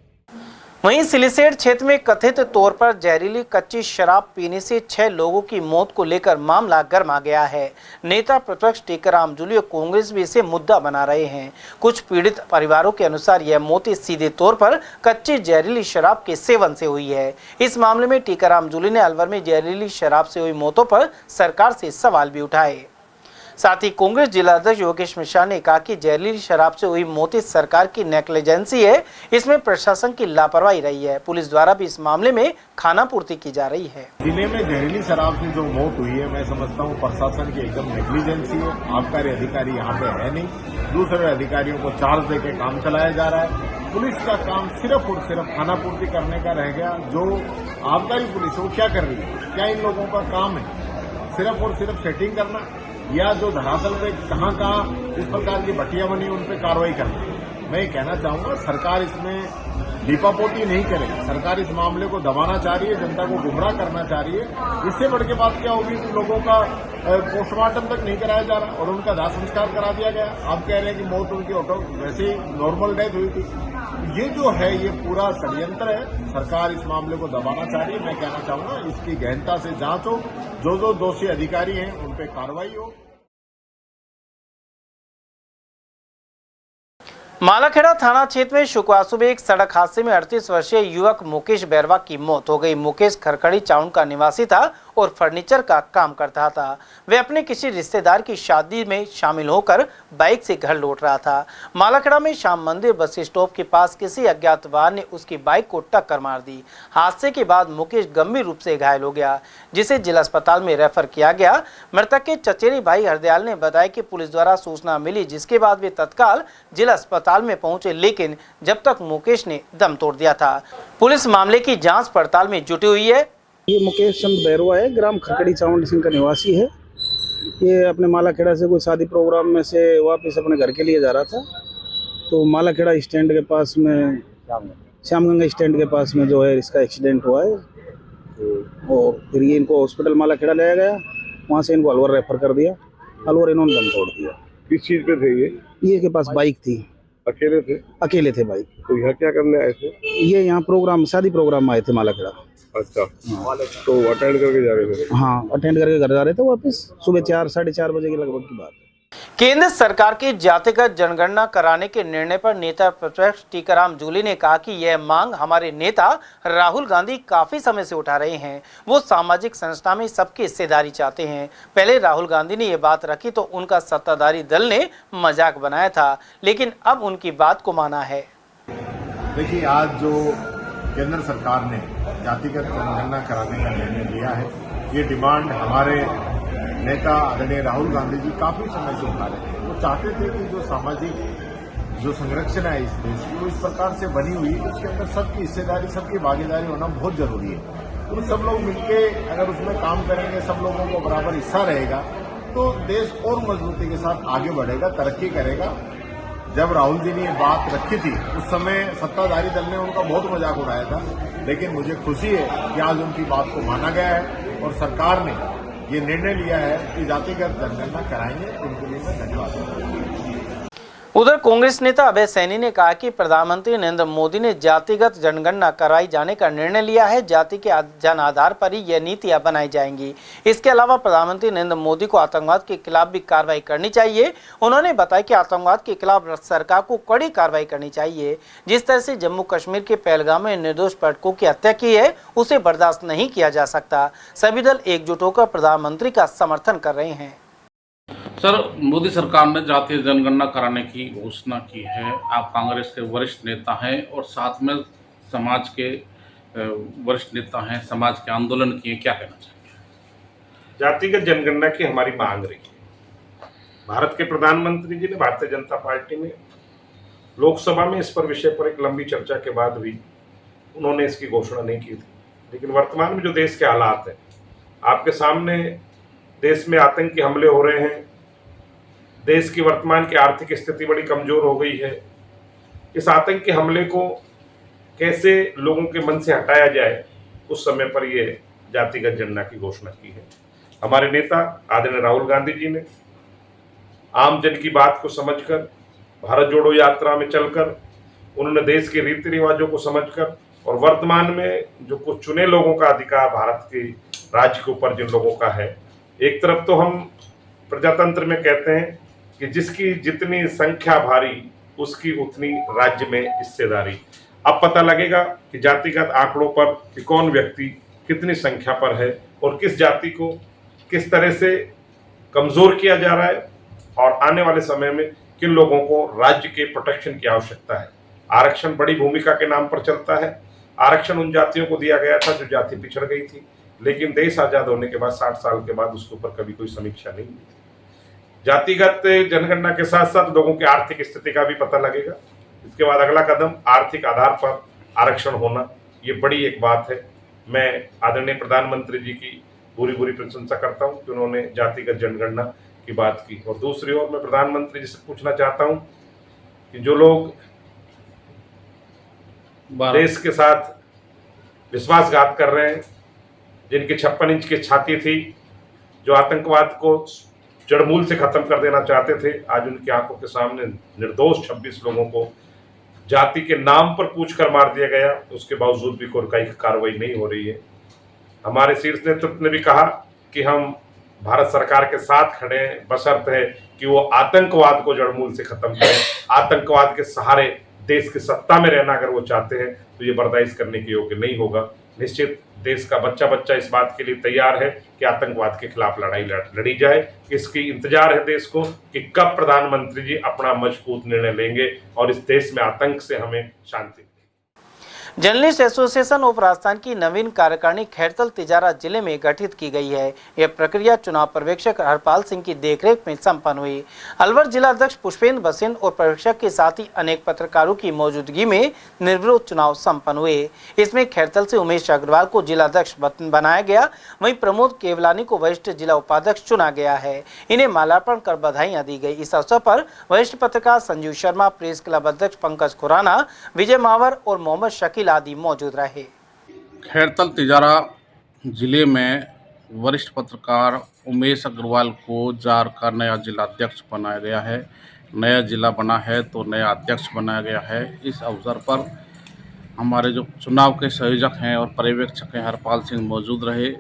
वहीं सिलीसेट क्षेत्र में कथित तौर पर जहरीली कच्ची शराब पीने से 6 लोगों की मौत को लेकर मामला गर्मा गया है। नेता प्रतिपक्ष टीकाराम जूली और कांग्रेस भी इसे मुद्दा बना रहे हैं। कुछ पीड़ित परिवारों के अनुसार यह मौत सीधे तौर पर कच्ची जहरीली शराब के सेवन से हुई है। इस मामले में टीकाराम जूली ने अलवर में जहरीली शराब से हुई मौतों पर सरकार से सवाल भी उठाए। साथ ही कांग्रेस जिला अध्यक्ष योगेश मिश्रा ने कहा कि जहरीली शराब से हुई मौत इस सरकार की नेग्लिजेंसी है, इसमें प्रशासन की लापरवाही रही है। पुलिस द्वारा भी इस मामले में खाना पूर्ति की जा रही है। जिले में जहरीली शराब से जो मौत हुई है, मैं समझता हूँ प्रशासन की एकदम नेग्लिजेंसी है। आबकारी अधिकारी यहाँ पे है नहीं, दूसरे अधिकारियों को चार्ज देके काम चलाया जा रहा है। पुलिस का काम सिर्फ और सिर्फ खाना पूर्ति करने का रह गया। जो आबकारी पुलिस है वो क्या कर रही है? क्या इन लोगों का काम है सिर्फ और सिर्फ सेटिंग करना, या जो धरातल पे कहाँ इस प्रकार की भट्टियां बनी उन पर कार्रवाई करना? मैं ये कहना चाहूंगा, सरकार इसमें लीपापोती नहीं करेगी। सरकार इस मामले को दबाना चाह रही है, जनता को गुमराह करना चाह रही है। इससे बढ़ के बात क्या होगी कि लोगों का पोस्टमार्टम तक नहीं कराया जा रहा और उनका दाह संस्कार करा दिया गया। आप कह रहे हैं कि मौत उनकी वैसे ही नॉर्मल डेथ हुई थी। ये जो है ये पूरा षड्यंत्र है। सरकार इस मामले को दबाना चाह रही है। मैं कहना चाहूंगा इसकी गहनता से जांच हो, जो दोषी अधिकारी हैं उन पर कार्रवाई हो। मालाखेड़ा थाना क्षेत्र में शुक्रवार सुबह एक सड़क हादसे में 38 वर्षीय युवक मुकेश बैरवा की मौत हो गई। मुकेश खरखड़ी चाउन का निवासी था और फर्नीचर का काम करता था। वे अपने किसी रिश्तेदार की शादी में शामिल होकर बाइक से घर लौट रहा था। मालाखेड़ा में श्याम मंदिर बस स्टॉप के पास किसी अज्ञात वाहन ने उसकी बाइक को टक्कर मार दी। हादसे के बाद मुकेश गंभीर रूप से घायल हो गया, जिसे जिला अस्पताल में रेफर किया गया। मृतक के चचेरे भाई हरदयाल ने बताया कि पुलिस द्वारा सूचना मिली, जिसके बाद वे तत्काल जिला अस्पताल में पहुंचे, लेकिन जब तक मुकेश ने दम तोड़ दिया था। पुलिस मामले की जांच पड़ताल में जुटी हुई है। ये मुकेश चंद बैरवा है, ग्राम खरखड़ी चावंड सिंह का निवासी है। ये अपने मालाखेड़ा से कोई शादी प्रोग्राम में से वापस अपने घर के लिए जा रहा था, तो मालाखेड़ा स्टैंड के पास में, श्यामगंगा स्टैंड के पास में जो है इसका एक्सीडेंट हुआ है। और फिर ये इनको हॉस्पिटल मालाखेड़ा लाया गया, वहाँ से इनको अलवर रेफर कर दिया। अलवर इन्होंने दम तोड़ दिया। किस चीज़ पे थे ये के पास बाइक थी। अकेले थे? अकेले थे बाइक। तो यहाँ क्या करने आए थे? ये यहाँ प्रोग्राम, शादी प्रोग्राम में आए थे मालाखेड़ा। अच्छा, तो अटेंड करके जा रहे थे? हाँ, अटेंड करके घर जा रहे थे वापस। सुबह 4 साढ़े 4 बजे के लगभग की बात है। केंद्र सरकार की जातिगत जनगणना कराने के निर्णय पर नेता प्रतिपक्ष टीकाराम जूली ने कहा कि यह मांग हमारे नेता राहुल गांधी काफी समय से उठा रहे हैं। वो सामाजिक संस्था में सबकी हिस्सेदारी चाहते हैं। पहले राहुल गांधी ने यह बात रखी तो उनका सत्ताधारी दल ने मजाक बनाया था, लेकिन अब उनकी बात को माना है। देखिए, आज जो केंद्र सरकार ने जातिगत जनगणना कराने का निर्णय लिया है, ये डिमांड हमारे नेता आदरणीय राहुल गांधी जी काफी समय से उठा रहे थे। वो चाहते थे कि जो सामाजिक जो संरचना है इस देश की, वो इस प्रकार से बनी हुई है, उसके अंदर सबकी हिस्सेदारी, सबकी भागीदारी होना बहुत जरूरी है। तो सब लोग मिलके अगर उसमें काम करेंगे, सब लोगों को बराबर हिस्सा रहेगा, तो देश और मजबूती के साथ आगे बढ़ेगा, तरक्की करेगा। जब राहुल जी ने ये बात रखी थी, उस समय सत्ताधारी दल ने उनका बहुत मजाक उड़ाया था, लेकिन मुझे खुशी है कि आज उनकी बात को माना गया है और सरकार ने ये निर्णय लिया है कि जातिगत जनगणना कराएंगे। उनके लिए मैं धन्यवाद करता हूँ। उधर कांग्रेस नेता अभय सैनी ने कहा कि प्रधानमंत्री नरेंद्र मोदी ने जातिगत जनगणना कराई जाने का निर्णय लिया है। जाति के जन आधार पर ही यह नीतियां बनाई जाएंगी। इसके अलावा प्रधानमंत्री नरेंद्र मोदी को आतंकवाद के खिलाफ भी कार्रवाई करनी चाहिए। उन्होंने बताया कि आतंकवाद के खिलाफ सरकार को कड़ी कार्रवाई करनी चाहिए। जिस तरह से जम्मू कश्मीर के पहलगाम में निर्दोष पर्यटकों की हत्या की है, उसे बर्दाश्त नहीं किया जा सकता। सभी दल एकजुट होकर प्रधानमंत्री का समर्थन कर रहे हैं। सर, मोदी सरकार ने जातीय जनगणना कराने की घोषणा की है। आप कांग्रेस के वरिष्ठ नेता हैं और साथ में समाज के वरिष्ठ नेता हैं, समाज के आंदोलन किए, क्या कहना चाहिए? जातिगत जनगणना की हमारी मांग रही है। भारत के प्रधानमंत्री जी ने भारतीय जनता पार्टी में लोकसभा में इस पर विषय पर एक लंबी चर्चा के बाद भी उन्होंने इसकी घोषणा नहीं की थी। लेकिन वर्तमान में जो देश के हालात हैं, आपके सामने देश में आतंकी हमले हो रहे हैं, देश की वर्तमान की आर्थिक स्थिति बड़ी कमजोर हो गई है। इस आतंकी हमले को कैसे लोगों के मन से हटाया जाए, उस समय पर ये जातिगत जनगणना की घोषणा की है। हमारे नेता आदरणीय राहुल गांधी जी ने आम जन की बात को समझकर, भारत जोड़ो यात्रा में चलकर, उन्होंने देश के रीति रिवाजों को समझकर और वर्तमान में जो कुछ चुने लोगों का अधिकार भारत के राज्य के ऊपर जिन लोगों का है, एक तरफ तो हम प्रजातंत्र में कहते हैं कि जिसकी जितनी संख्या भारी उसकी उतनी राज्य में हिस्सेदारी। अब पता लगेगा कि जातिगत आंकड़ों पर कि कौन व्यक्ति कितनी संख्या पर है और किस जाति को किस तरह से कमजोर किया जा रहा है और आने वाले समय में किन लोगों को राज्य के प्रोटेक्शन की आवश्यकता है। आरक्षण बड़ी भूमिका के नाम पर चलता है। आरक्षण उन जातियों को दिया गया था जो जाति पिछड़ गई थी, लेकिन देश आजाद होने के बाद 60 साल के बाद उसके ऊपर कभी कोई समीक्षा नहीं हुई। जातिगत जनगणना के साथ साथ लोगों की आर्थिक स्थिति का भी पता लगेगा। इसके बाद अगला कदम आर्थिक आधार पर आरक्षण होना, ये बड़ी एक बात है। मैं आदरणीय प्रधानमंत्री जी की पूरी प्रशंसा करता हूं कि उन्होंने जातिगत जनगणना की बात की। और दूसरी ओर मैं प्रधानमंत्री जी से पूछना चाहता हूं कि जो लोग देश के साथ विश्वासघात कर रहे हैं, जिनकी 56 इंच की छाती थी, जो आतंकवाद को जड़मूल से खत्म कर देना चाहते थे, आज उनकी आंखों के सामने निर्दोष 26 लोगों को जाति के नाम पर पूछ कर मार दिया गया, उसके बावजूद भी कोई कार्रवाई नहीं हो रही है। हमारे शीर्ष नेतृत्व ने भी कहा कि हम भारत सरकार के साथ खड़े हैं, बशर्त है कि वो आतंकवाद को जड़मूल से खत्म करें। आतंकवाद के सहारे देश की सत्ता में रहना अगर वो चाहते हैं तो ये बर्दाश्त करने के योग्य नहीं होगा। निश्चित देश का बच्चा इस बात के लिए तैयार है कि आतंकवाद के खिलाफ लड़ाई लड़ी जाए। इसकी इंतजार है देश को कि कब प्रधानमंत्री जी अपना मजबूत निर्णय लेंगे और इस देश में आतंक से हमें शांति। जर्नलिस्ट एसोसिएशन ऑफ राजस्थान की नवीन कार्यकारिणी खैरतल तिजारा जिले में गठित की गई है। यह प्रक्रिया चुनाव पर्यवेक्षक हरपाल सिंह की देखरेख में संपन्न हुई। अलवर जिला अध्यक्ष पुष्पेंद्र बसेन और पर्यवेक्षक के साथ ही अनेक पत्रकारों की मौजूदगी में निर्विरोध चुनाव संपन्न हुए। इसमें खैरतल से उमेश अग्रवाल को जिला अध्यक्ष बनाया गया, वहीं प्रमोद केवलानी को वरिष्ठ जिला उपाध्यक्ष चुना गया है। इन्हें माल्यार्पण कर बधाइयां दी गई। इस अवसर पर वरिष्ठ पत्रकार संजीव शर्मा, प्रेस क्लब अध्यक्ष पंकज खुराना, विजय मावर और मोहम्मद शकील आदि मौजूद रहे। खैरतल तिजारा जिले में वरिष्ठ पत्रकार उमेश अग्रवाल को जार का नया जिला अध्यक्ष बनाया गया है। नया जिला बना है तो नया अध्यक्ष बनाया गया है। इस अवसर पर हमारे जो चुनाव के संयोजक हैं और पर्यवेक्षक हैं हरपाल सिंह मौजूद रहे।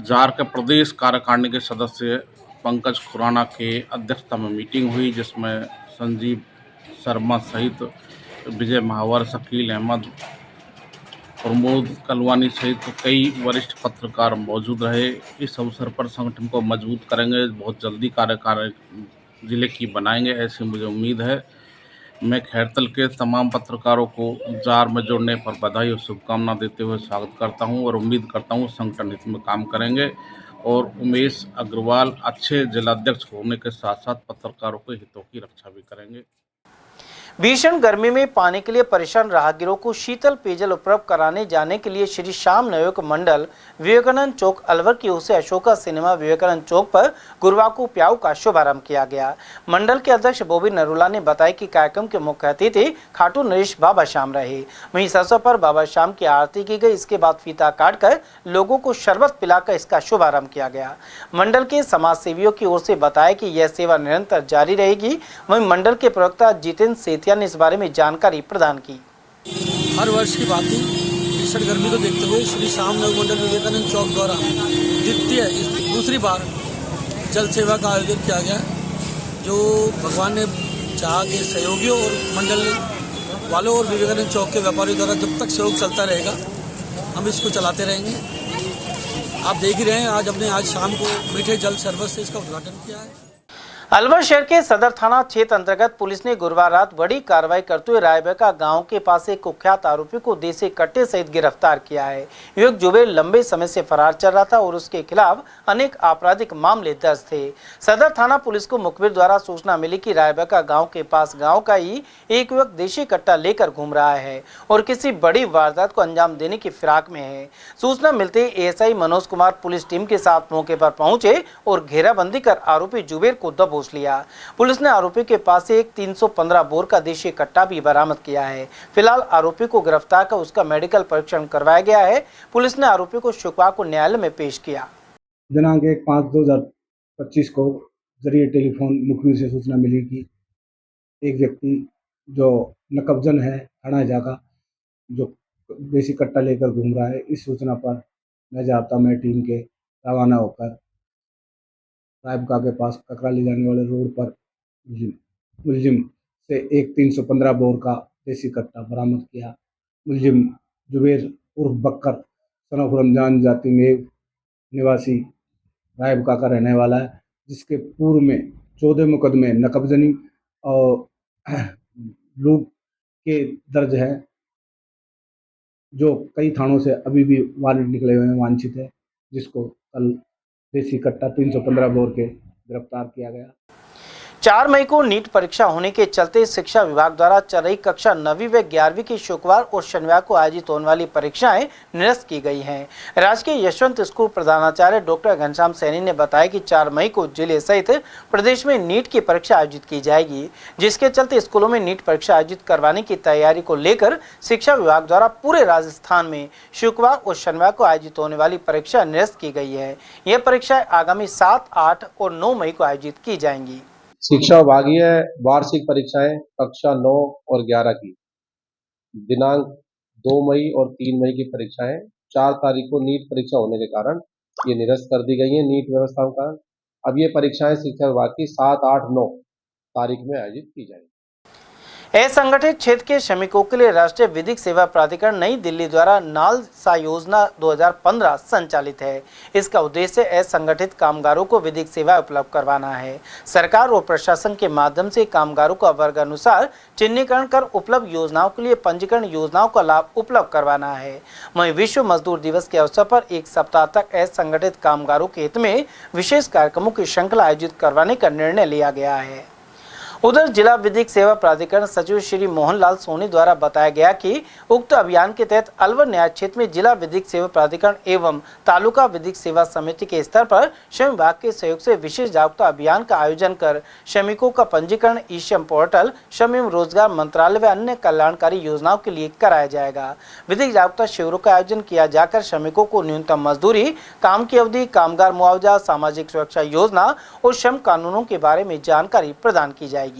जार के प्रदेश कार्यकारिणी के सदस्य पंकज खुराना के अध्यक्षता में मीटिंग हुई, जिसमें संजीव शर्मा सहित विजय महावर, शकील अहमद, प्रमोद कलवानी सहित कई वरिष्ठ पत्रकार मौजूद रहे। इस अवसर पर संगठन को मजबूत करेंगे, बहुत जल्दी कार्यकारिणी जिले की बनाएंगे, ऐसी मुझे उम्मीद है। मैं खैरतल के तमाम पत्रकारों को जार में जुड़ने पर बधाई और शुभकामना देते हुए स्वागत करता हूं और उम्मीद करता हूं संगठन हित में काम करेंगे और उमेश अग्रवाल अच्छे जिलाध्यक्ष होने के साथ साथ पत्रकारों के हितों की रक्षा भी करेंगे। भीषण गर्मी में पानी के लिए परेशान राहगीरों को शीतल पेयजल उपलब्ध कराने जाने के लिए श्री श्याम नवयुवक मंडल विवेकानंद चौक अलवर की ओर से अशोका सिनेमा विवेकानंद चौक पर गुरुवार को प्याऊ का शुभारंभ किया गया। मंडल के अध्यक्ष बोबी नरूला ने बताया कि कार्यक्रम के मुख्य अतिथि खाटू नरेश बाबा श्याम रहे। वहीं इस अवसर पर बाबा श्याम की आरती की गई। इसके बाद फीता काटकर लोगों को शरबत पिलाकर इसका शुभारंभ किया गया। मंडल के समाज सेवियों की ओर से बताया कि यह सेवा निरंतर जारी रहेगी। वहीं मंडल के प्रवक्ता जितेंद्र ने इस बारे में जानकारी प्रदान की। हर वर्ष की भांति भीषण गर्मी को देखते हुए श्री श्याम नवयुवक मंडल विवेकानंद चौक द्वारा दूसरी बार जल सेवा का आयोजन किया गया, जो भगवान ने चाहा कि सहयोगियों और मंडल वालों और विवेकानंद चौक के व्यापारियों द्वारा जब तक सहयोग चलता रहेगा हम इसको चलाते रहेंगे। आप देख ही रहे हैं, आज शाम को मीठे जल शरबत से इसका उद्घाटन किया है। अलवर शहर के सदर थाना क्षेत्र अंतर्गत पुलिस ने गुरुवार रात बड़ी कार्रवाई करते हुए रायबेका गांव के पास एक कुख्यात आरोपी को देसी कट्टे सहित गिरफ्तार किया है। युवक जुबेर लंबे समय से फरार चल रहा था और उसके खिलाफ अनेक आपराधिक मामले दर्ज थे। सदर थाना पुलिस को मुखबिर द्वारा सूचना मिली कि रायबेका गांव के पास गांव का ही एक युवक देशी कट्टा लेकर घूम रहा है और किसी बड़ी वारदात को अंजाम देने की फिराक में है। सूचना मिलते ही ASI Manoj Kumar police team के साथ मौके पर पहुंचे और घेराबंदी कर आरोपी जुबेर को दबोच लिया। पुलिस ने आरोपी के पास से एक 315 बोर का देशी कट्टा भी बरामद किया है। फिलहाल आरोपी को गिरफ्तार कर उसका मेडिकल परीक्षण करवाया गया है। पुलिस ने आरोपी को शुक्रवार को न्यायालय में पेश किया। दिनांक 1/5/2025 को जरिए टेलीफोन मुखबिर से सूचना मिली कि एक व्यक्ति जो नकबजन है थाना जागा जो देशी कट्टा लेकर घूम रहा है। इस सूचना पर मैं जाता मैं टीम के रवाना होकर रायबका के पास ककरा ले जाने वाले रोड पर मुलजिम से एक 315 बोर का देसी कट्टा बरामद किया। मुलजिम जुबेर उर्फ बक्कर सन ऑफ रमजान जाति में निवासी रायबका का रहने वाला है। जिसके पूर्व में 14 मुकदमे नकबजनी और लूट के दर्ज है, जो कई थानों से अभी भी वारंट निकले हुए हैं, वांछित है, जिसको कल देसी कट्टा 315 बोर के गिरफ्तार किया गया। 4 मई को नीट परीक्षा होने के चलते शिक्षा विभाग द्वारा चल रही कक्षा 9वीं व 11वीं की शुक्रवार और शनिवार को आयोजित होने वाली परीक्षाएं निरस्त की गई हैं। राजकीय यशवंत स्कूल प्रधानाचार्य डॉक्टर घनश्याम सैनी ने बताया कि 4 मई को जिले सहित प्रदेश में नीट की परीक्षा आयोजित की जाएगी, जिसके चलते स्कूलों में नीट परीक्षा आयोजित करवाने की तैयारी को लेकर शिक्षा विभाग द्वारा पूरे राजस्थान में शुक्रवार और शनिवार को आयोजित होने वाली परीक्षा निरस्त की गई है। यह परीक्षाएं आगामी 7, 8 और 9 मई को आयोजित की जाएंगी। शिक्षा विभागीय वार्षिक परीक्षाएं कक्षा 9 और 11 की दिनांक 2 मई और 3 मई की परीक्षाएं 4 तारीख को नीट परीक्षा होने के कारण ये निरस्त कर दी गई हैं नीट व्यवस्था के कारण। अब ये परीक्षाएं शिक्षा विभाग की 7, 8, 9 तारीख में आयोजित की जाएंगी। असंगठित क्षेत्र के श्रमिकों के लिए राष्ट्रीय विधिक सेवा प्राधिकरण नई दिल्ली द्वारा नालसा योजना 2015 संचालित है। इसका उद्देश्य असंगठित कामगारों को विधिक सेवा उपलब्ध करवाना है। सरकार और प्रशासन के माध्यम से कामगारों का वर्ग अनुसार चिन्हीकरण कर उपलब्ध योजनाओं के लिए पंजीकरण योजनाओं का लाभ उपलब्ध करवाना है। वहीं विश्व मजदूर दिवस के अवसर पर 1 सप्ताह तक असंगठित कामगारों के हित में विशेष कार्यक्रमों की श्रृंखला आयोजित करवाने का निर्णय लिया गया है। उधर जिला विधिक सेवा प्राधिकरण सचिव श्री मोहनलाल सोनी द्वारा बताया गया कि उक्त अभियान के तहत अलवर न्याय क्षेत्र में जिला विधिक सेवा प्राधिकरण एवं तालुका विधिक सेवा समिति के स्तर पर श्रम विभाग के सहयोग से विशेष जागरूकता अभियान का आयोजन कर श्रमिकों का पंजीकरण ई-श्रम पोर्टल, श्रम एवं रोजगार मंत्रालय व अन्य कल्याणकारी योजनाओं के लिए कराया जाएगा। विधिक जागरूकता शिविरों का आयोजन किया जाकर श्रमिकों को न्यूनतम मजदूरी, काम की अवधि, कामगार मुआवजा, सामाजिक सुरक्षा योजना और श्रम कानूनों के बारे में जानकारी प्रदान की जाएगी।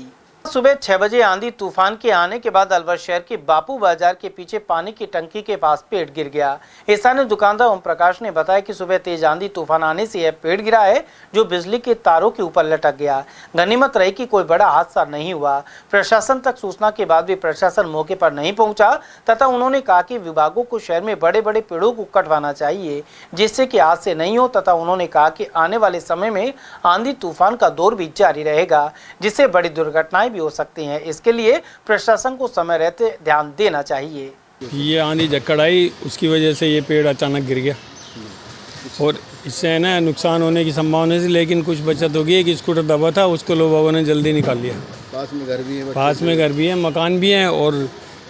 सुबह 6 बजे आंधी तूफान के आने के बाद अलवर शहर के बापू बाजार के पीछे पानी की टंकी के पास पेड़ गिर गया। स्थानीय दुकानदार ओम प्रकाश ने बताया कि सुबह तेज आंधी तूफान आने से यह पेड़ गिरा है, जो बिजली के तारों के ऊपर लटक गया। गनीमत रही कि कोई बड़ा हादसा नहीं हुआ। प्रशासन तक सूचना के बाद भी प्रशासन मौके पर नहीं पहुंचा तथा उन्होंने कहा कि विभागों को शहर में बड़े बड़े पेड़ों को कटवाना चाहिए, जिससे कि हादसे नहीं हो। तथा उन्होंने कहा कि आने वाले समय में आंधी तूफान का दौर भी जारी रहेगा, जिससे बड़ी दुर्घटनाएं भी हो सकती हैं। इसके लिए प्रशासन को समय रहते ध्यान देना चाहिए। ये आंधी झक्कड़ आई, उसकी वजह से ये पेड़ अचानक गिर गया और इससे है ना नुकसान होने की संभावना थी, लेकिन कुछ बचत हो गई। एक स्कूटर दबा था, उसको लोगों ने जल्दी निकाल लिया। पास में घर भी है, मकान भी हैं और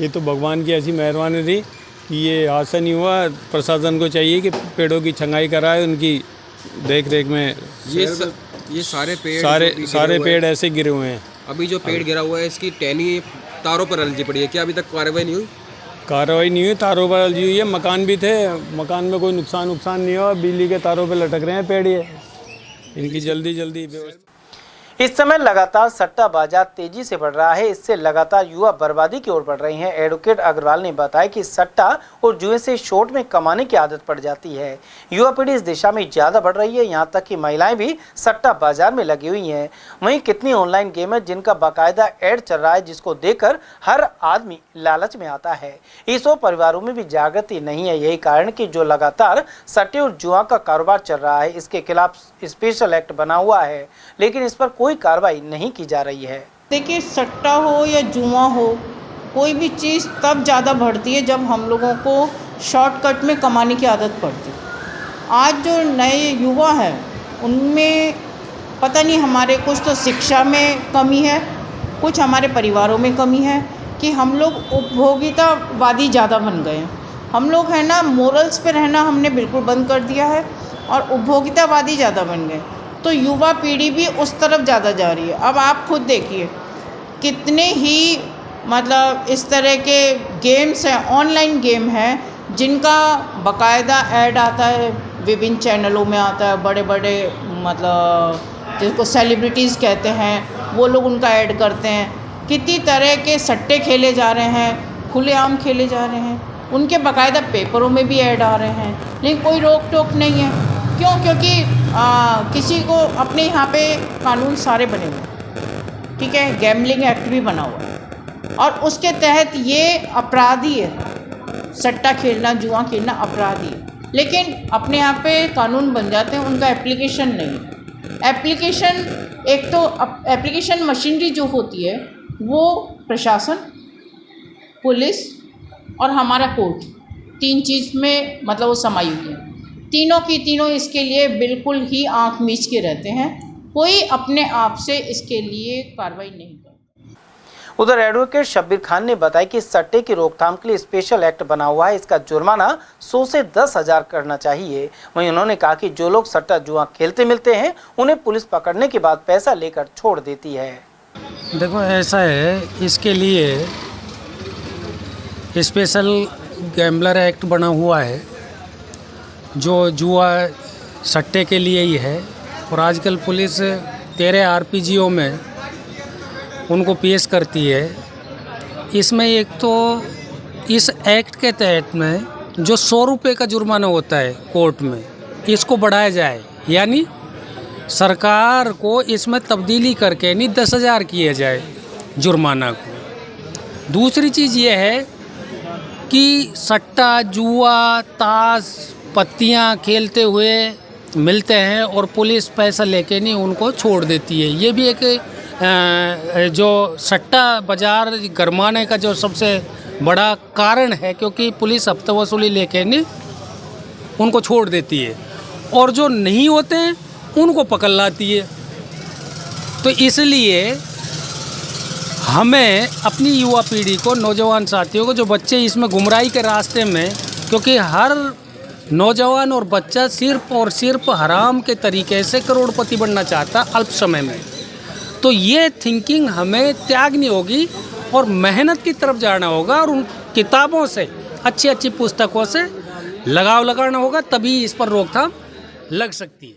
ये तो भगवान की ऐसी मेहरबानी थी कि ये हादसा नहीं हुआ। प्रशासन को चाहिए कि पेड़ों की छंगाई कराए, उनकी देख रेख में। ये सारे पेड़ ऐसे गिरे हुए हैं। अभी जो पेड़ गिरा हुआ है इसकी टहनी तारों पर अलझी पड़ी है। क्या अभी तक कार्रवाई नहीं हुई? तारों पर अलझी हुई है। मकान भी थे, मकान में कोई नुकसान नहीं हुआ। बिजली के तारों पर लटक रहे हैं पेड़, ये इनकी जल्दी व्यवस्था। इस समय लगातार सट्टा बाजार तेजी से बढ़ रहा है। इससे लगातार युवा बर्बादी की ओर बढ़ रहे हैं। एडवोकेट अग्रवाल ने बताया कि सट्टा और जुए से शॉर्ट में कमाने की आदत पड़ जाती है। युवा पीढ़ी इस दिशा में ज्यादा बढ़ रही है। यहाँ तक कि महिलाएं भी सट्टा बाजार में लगी हुई हैं। वहीं कितनी ऑनलाइन गेम है जिनका बाकायदा ऐड चल रहा है, जिसको देखकर हर आदमी लालच में आता है। इस ओर परिवारों में भी जागृति नहीं है। यही कारण कि जो लगातार सट्टे और जुआ का कारोबार चल रहा है, इसके खिलाफ स्पेशल एक्ट बना हुआ है, लेकिन इस पर कोई कार्रवाई नहीं की जा रही है। देखिए, सट्टा हो या जुआ हो, कोई भी चीज़ तब ज़्यादा बढ़ती है जब हम लोगों को शॉर्टकट में कमाने की आदत पड़ती है। आज जो नए युवा हैं उनमें पता नहीं, हमारे कुछ तो शिक्षा में कमी है, कुछ हमारे परिवारों में कमी है कि हम लोग उपभोगितावादी ज़्यादा बन गए हैं। हम लोग है ना, मोरल्स पे रहना हमने बिल्कुल बंद कर दिया है और उपभोगितावादी ज़्यादा बन गए। तो युवा पीढ़ी भी उस तरफ ज़्यादा जा रही है। अब आप खुद देखिए, कितने ही मतलब इस तरह के गेम्स हैं, ऑनलाइन गेम हैं, जिनका बाकायदा ऐड आता है, विभिन्न चैनलों में आता है। बड़े बड़े मतलब जिसको सेलिब्रिटीज़ कहते हैं, वो लोग उनका ऐड करते हैं। कितनी तरह के सट्टे खेले जा रहे हैं, खुलेआम खेले जा रहे हैं, उनके बाकायदा पेपरों में भी ऐड आ रहे हैं, लेकिन कोई रोक टोक नहीं है। क्यों? क्योंकि किसी को अपने यहाँ पे कानून सारे बने हुए हैं, ठीक है, गैम्बलिंग एक्ट भी बना हुआ है और उसके तहत ये अपराधी है। सट्टा खेलना, जुआ खेलना अपराधी है, लेकिन अपने यहाँ पे कानून बन जाते हैं, उनका एप्लीकेशन नहीं है। एप्लीकेशन, एक तो एप्लीकेशन मशीनरी जो होती है वो प्रशासन, पुलिस और हमारा कोर्ट, 3 चीज़ में मतलब वो समाई हुई है। तीनों की तीनों इसके लिए बिल्कुल ही आंख मीच के रहते हैं, कोई अपने आप से इसके लिए कार्रवाई नहीं करता। उधर एडवोकेट शब्बीर खान ने बताया कि सट्टे की रोकथाम के लिए स्पेशल एक्ट बना हुआ है, इसका जुर्माना 100 से 10,000 करना चाहिए। वहीं उन्होंने कहा कि जो लोग सट्टा जुआ खेलते मिलते हैं उन्हें पुलिस पकड़ने के बाद पैसा लेकर छोड़ देती है। देखो ऐसा है, इसके लिए स्पेशल गैम्बलर एक्ट बना हुआ है जो जुआ सट्टे के लिए ही है, और आजकल पुलिस 13 आरपीजीओ में उनको पेश करती है। इसमें एक तो इस एक्ट के तहत में जो 100 रुपये का जुर्माना होता है कोर्ट में, इसको बढ़ाया जाए, यानी सरकार को इसमें तब्दीली करके नहीं 10,000 किया जाए जुर्माना को। दूसरी चीज़ ये है कि सट्टा जुआ ताश पत्तियां खेलते हुए मिलते हैं और पुलिस पैसा लेके नहीं उनको छोड़ देती है। ये भी एक जो सट्टा बाज़ार गरमाने का जो सबसे बड़ा कारण है, क्योंकि पुलिस हफ्ता वसूली लेके नहीं उनको छोड़ देती है और जो नहीं होते हैं उनको पकड़ लाती है। तो इसलिए हमें अपनी युवा पीढ़ी को, नौजवान साथियों को, जो बच्चे इसमें गुमराही के रास्ते में, क्योंकि हर नौजवान और बच्चा सिर्फ और सिर्फ हराम के तरीके से करोड़पति बनना चाहता अल्प समय में, तो ये थिंकिंग हमें त्यागनी होगी और मेहनत की तरफ जाना होगा और उन किताबों से, अच्छी अच्छी पुस्तकों से लगाव लगाना होगा, तभी इस पर रोकथाम लग सकती है।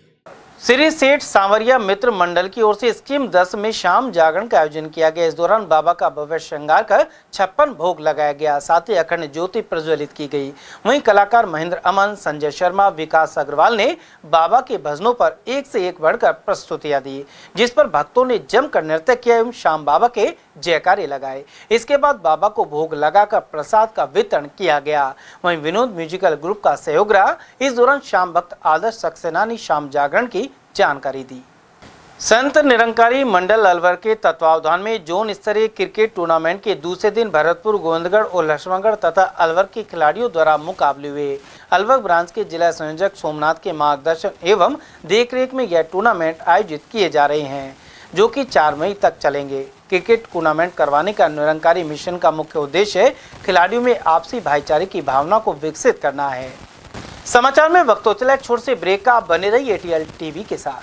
श्री सेठ सांवरिया मित्र मंडल की ओर से स्कीम 10 में शाम जागरण का आयोजन किया गया। इस दौरान बाबा का भव्य श्रृंगार कर 56 भोग लगाया गया, साथ ही अखंड ज्योति प्रज्वलित की गई। वहीं कलाकार महेंद्र अमन, संजय शर्मा, विकास अग्रवाल ने बाबा के भजनों पर एक से एक बढ़कर प्रस्तुतियां दी, जिस पर भक्तों ने जमकर नृत्य किया एवं शाम बाबा के जयकारे लगाए। इसके बाद बाबा को भोग लगाकर प्रसाद का वितरण किया गया। वहीं विनोद म्यूजिकल ग्रुप का सहयोग रहा। इस दौरान शाम भक्त आदर्श सक्सेना ने शाम जागरण की जानकारी दी। संत निरंकारी मंडल अलवर के तत्वावधान में जोन स्तरीय क्रिकेट टूर्नामेंट के दूसरे दिन भरतपुर, गोविंदगढ़ और लक्ष्मणगढ़ तथा अलवर के खिलाड़ियों द्वारा मुकाबले हुए। अलवर ब्रांच के जिला संयोजक सोमनाथ के मार्गदर्शन एवं देखरेख में यह टूर्नामेंट आयोजित किए जा रहे हैं, जो कि 4 मई तक चलेंगे। क्रिकेट टूर्नामेंट करवाने का निरंकारी मिशन का मुख्य उद्देश्य खिलाड़ियों में आपसी भाईचारे की भावना को विकसित करना है। समाचार में वक्त हो चला एक छोटे से ब्रेक का, आप बने रहिए एटीएल टीवी के साथ।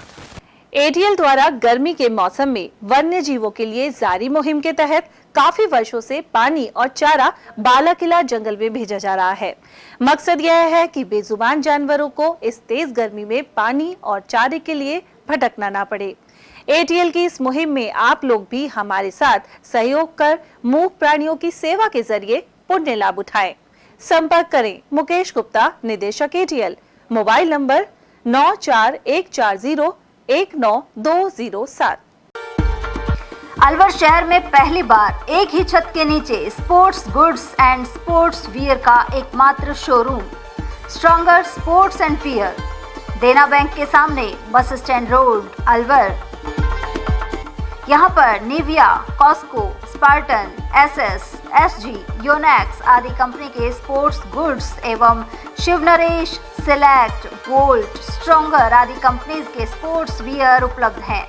एटीएल द्वारा गर्मी के मौसम में वन्य जीवों के लिए जारी मुहिम के तहत काफी वर्षों से पानी और चारा बालाकिला जंगल में भेजा जा रहा है। मकसद यह है कि बेजुबान जानवरों को इस तेज गर्मी में पानी और चारे के लिए भटकना ना पड़े। एटीएल की इस मुहिम में आप लोग भी हमारे साथ सहयोग कर मूक प्राणियों की सेवा के जरिए पुण्य लाभ उठाएं। संपर्क करें मुकेश गुप्ता, निदेशक एटीएल, मोबाइल नंबर 9414019207। अलवर शहर में पहली बार एक ही छत के नीचे sports goods and sports wear का एकमात्र showroom Stronger Sports and Wear, Dena Bank के सामने, बस स्टैंड रोड, अलवर। यहाँ पर Nivia, Cosco, Spartan, SS, SG, Yonex आदि कंपनी के स्पोर्ट्स गुड्स एवं Shiv Naresh, Select, Volt, Stronger आदि कंपनीज के स्पोर्ट्स वियर उपलब्ध हैं।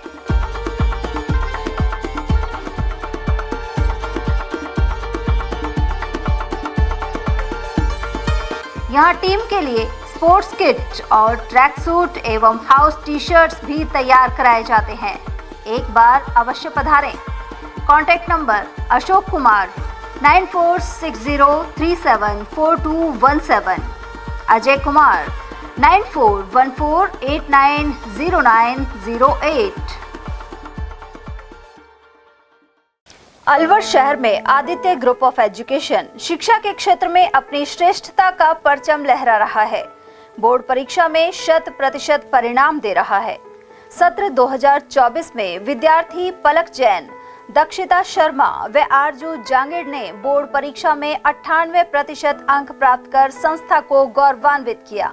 यहाँ टीम के लिए स्पोर्ट्स किट और ट्रैक सूट एवं हाउस टी शर्ट्स भी तैयार कराए जाते हैं। एक बार अवश्य पधारें। Contact number Ashok Kumar 9460374217, Ajay Kumar 9414890908। अलवर शहर में आदित्य ग्रुप ऑफ एजुकेशन शिक्षा के क्षेत्र में अपनी श्रेष्ठता का परचम लहरा रहा है। बोर्ड परीक्षा में 100% परिणाम दे रहा है। सत्र 2024 में विद्यार्थी पलक जैन, दक्षिता शर्मा व आरजू जांगीर ने बोर्ड परीक्षा में 98% अंक प्राप्त कर संस्था को गौरवान्वित किया।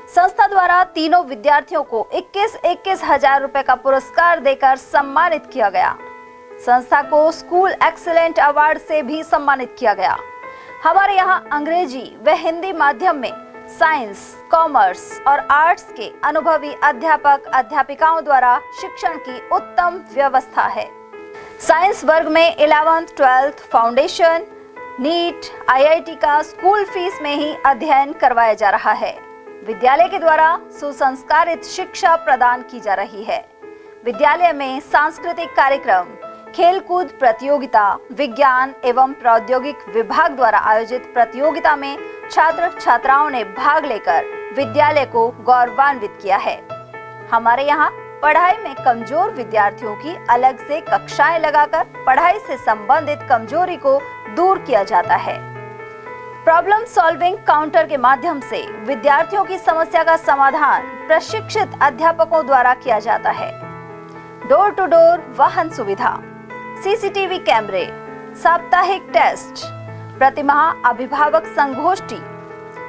संस्था द्वारा तीनों विद्यार्थियों को 21-21 हजार रुपए का पुरस्कार देकर सम्मानित किया गया। संस्था को स्कूल एक्सीलेंट अवार्ड से भी सम्मानित किया गया। हमारे यहाँ अंग्रेजी व हिंदी माध्यम में साइंस, कॉमर्स और आर्ट्स के अनुभवी अध्यापक अध्यापिकाओं द्वारा शिक्षण की उत्तम व्यवस्था है। साइंस वर्ग में 11th, 12th foundation, NEET, IIT का स्कूल फीस में ही अध्ययन करवाया जा रहा है। विद्यालय के द्वारा सुसंस्कारित शिक्षा प्रदान की जा रही है। विद्यालय में सांस्कृतिक कार्यक्रम, खेलकूद प्रतियोगिता, विज्ञान एवं प्रौद्योगिक विभाग द्वारा आयोजित प्रतियोगिता में छात्र छात्राओं ने भाग लेकर विद्यालय को गौरवान्वित किया है। हमारे यहाँ पढ़ाई में कमजोर विद्यार्थियों की अलग से कक्षाएं लगाकर पढ़ाई से संबंधित कमजोरी को दूर किया जाता है। प्रॉब्लम सॉल्विंग काउंटर के माध्यम से विद्यार्थियों की समस्या का समाधान प्रशिक्षित अध्यापकों द्वारा किया जाता है। डोर टू डोर वाहन सुविधा, CCTV कैमरे, साप्ताहिक टेस्ट, प्रतिमाह अभिभावक संगोष्ठी,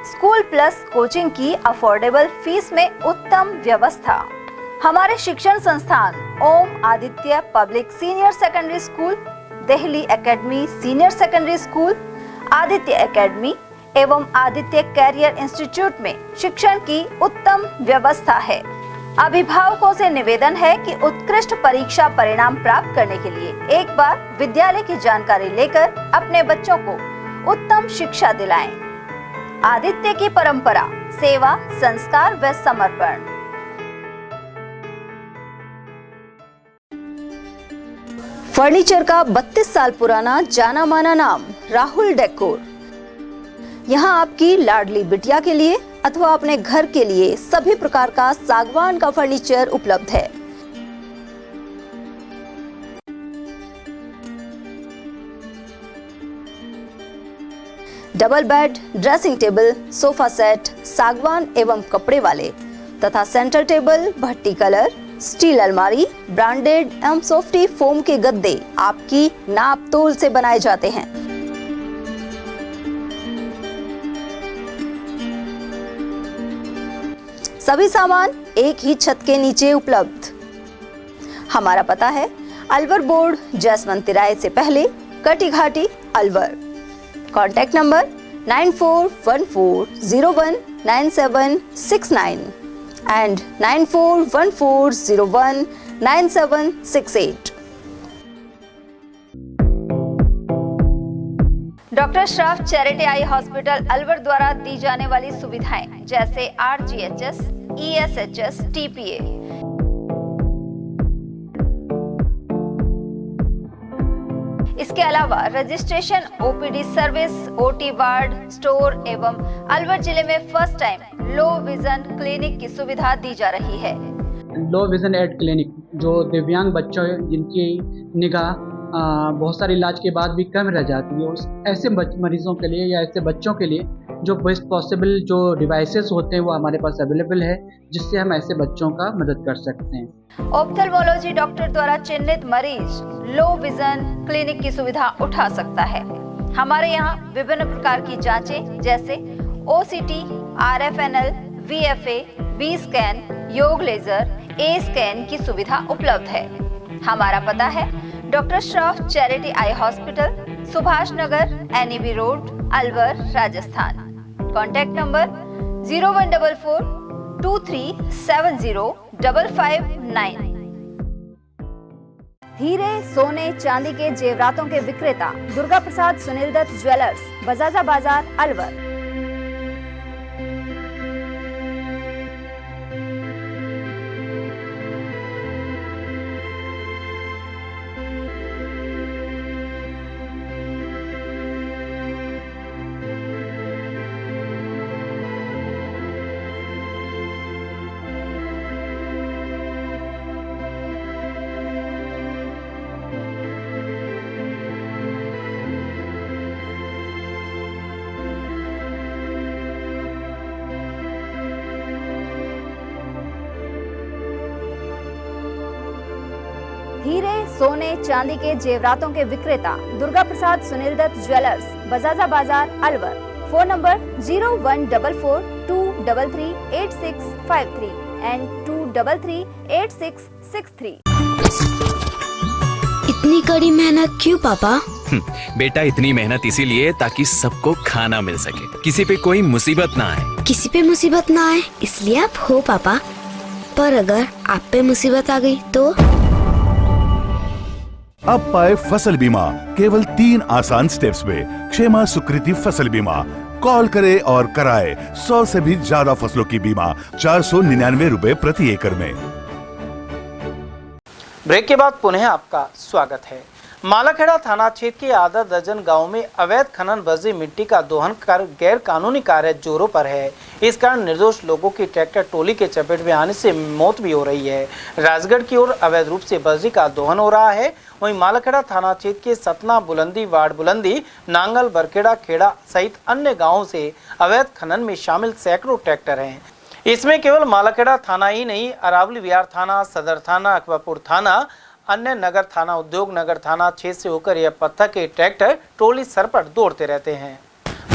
स्कूल प्लस कोचिंग की अफोर्डेबल फीस में उत्तम व्यवस्था। हमारे शिक्षण संस्थान Om Aditya public senior secondary school, Delhi academy senior secondary school, Aditya academy एवं आदित्य कैरियर इंस्टीट्यूट में शिक्षण की उत्तम व्यवस्था है। अभिभावकों से निवेदन है कि उत्कृष्ट परीक्षा परिणाम प्राप्त करने के लिए एक बार विद्यालय की जानकारी लेकर अपने बच्चों को उत्तम शिक्षा दिलाएं। आदित्य की परंपरा, सेवा, संस्कार व समर्पण। फर्नीचर का 32 साल पुराना जाना माना नाम राहुल डेकोर। यहाँ आपकी लाडली बिटिया के लिए अथवा अपने घर के लिए सभी प्रकार का सागवान का फर्नीचर उपलब्ध है। Double bed, dressing table, sofa set सागवान एवं कपड़े वाले तथा सेंटर टेबल, भट्टी कलर, स्टील अलमारी, ब्रांडेड एवं सॉफ्टी फोम के गद्दे आपकी नाप तोल से बनाए जाते हैं। सभी सामान एक ही छत के नीचे उपलब्ध। हमारा पता है अलवर बोर्ड, जैसवंत तिराहे से पहले, Kati Ghati, Alwar. Contact number 9414019769 and 9414019768। Doctor Shroff charity eye hospital Alwar द्वारा दी जाने वाली सुविधाएं जैसे RGHS, ESHS, TPA। इसके अलावा registration, OPD service, OT ward, store एवं अलवर जिले में first time low vision clinic की सुविधा दी जा रही है। लो विजन एड क्लिनिक जो दिव्यांग बच्चों जिनकी निगाह बहुत सारे इलाज के बाद भी कम रह जाती है, उस ऐसे मरीजों के लिए या ऐसे बच्चों के लिए जो बेस्ट पॉसिबल जो डिवाइसेस होते हैं वो हमारे पास अवेलेबल है, जिससे हम ऐसे बच्चों का मदद कर सकते हैं। ऑप्थेल्मोलॉजी डॉक्टर द्वारा चिन्हित मरीज लो विजन क्लिनिक की सुविधा उठा सकता है। हमारे यहाँ विभिन्न प्रकार की जांचें जैसे OCT, RFNL, VFA, B scan, YAG laser, A scan की सुविधा उपलब्ध है। हमारा पता है doctor Shroff charity eye hospital, Subhash Nagar, NEB road, Alwar, Rajasthan. Contact number 014423705559। हीरे, सोने, चांदी के जेवरातों के विक्रेता दुर्गा प्रसाद सुनील दत्त ज्वेलर्स, बजाजा बाजार, अलवर। हीरे, सोने, चांदी के जेवरातों के विक्रेता Durga Prasad Sunil Dutt jewellers, Bajaja Bazaar, Alwar. Phone number 0144 2338653 and 2338663। इतनी कड़ी मेहनत क्यों पापा? बेटा इतनी मेहनत इसीलिए ताकि सबको खाना मिल सके, किसी पे कोई मुसीबत ना आए। किसी पे मुसीबत ना आए इसलिए आप हो पापा, पर अगर आप पे मुसीबत आ गई तो? अब पाए फसल बीमा केवल 3 आसान स्टेप्स में। क्षेमा सुकृति फसल बीमा। कॉल करे और कराए 100 से भी ज्यादा फसलों की बीमा 499 रुपए प्रति एकड़ में। ब्रेक के बाद पुनः आपका स्वागत है। मालाखेड़ा थाना क्षेत्र के आधा दर्जन गांव में अवैध खनन बजरी मिट्टी का दोहन कर गैर कानूनी कार्य जोरों पर है। इस कारण निर्दोष लोगों की ट्रैक्टर ट्रॉली के चपेट में आने से मौत भी हो रही है। राजगढ़ की ओर अवैध रूप से बजरी का दोहन हो रहा है। वहीं मालाखेड़ा थाना क्षेत्र के सतना बुलंदी, वार्ड बुलंदी, नांगल, बरखेड़ा, खेड़ा सहित अन्य गाँवों से अवैध खनन में शामिल सैकड़ों ट्रैक्टर हैं। इसमें केवल मालाखेड़ा थाना ही नहीं, अरावली विहार थाना, सदर थाना, अकबरपुर थाना, अन्य नगर थाना, उद्योग नगर थाना क्षेत्र से होकर यह पत्थर के ट्रैक्टर ट्रॉली सर पर दौड़ते रहते हैं।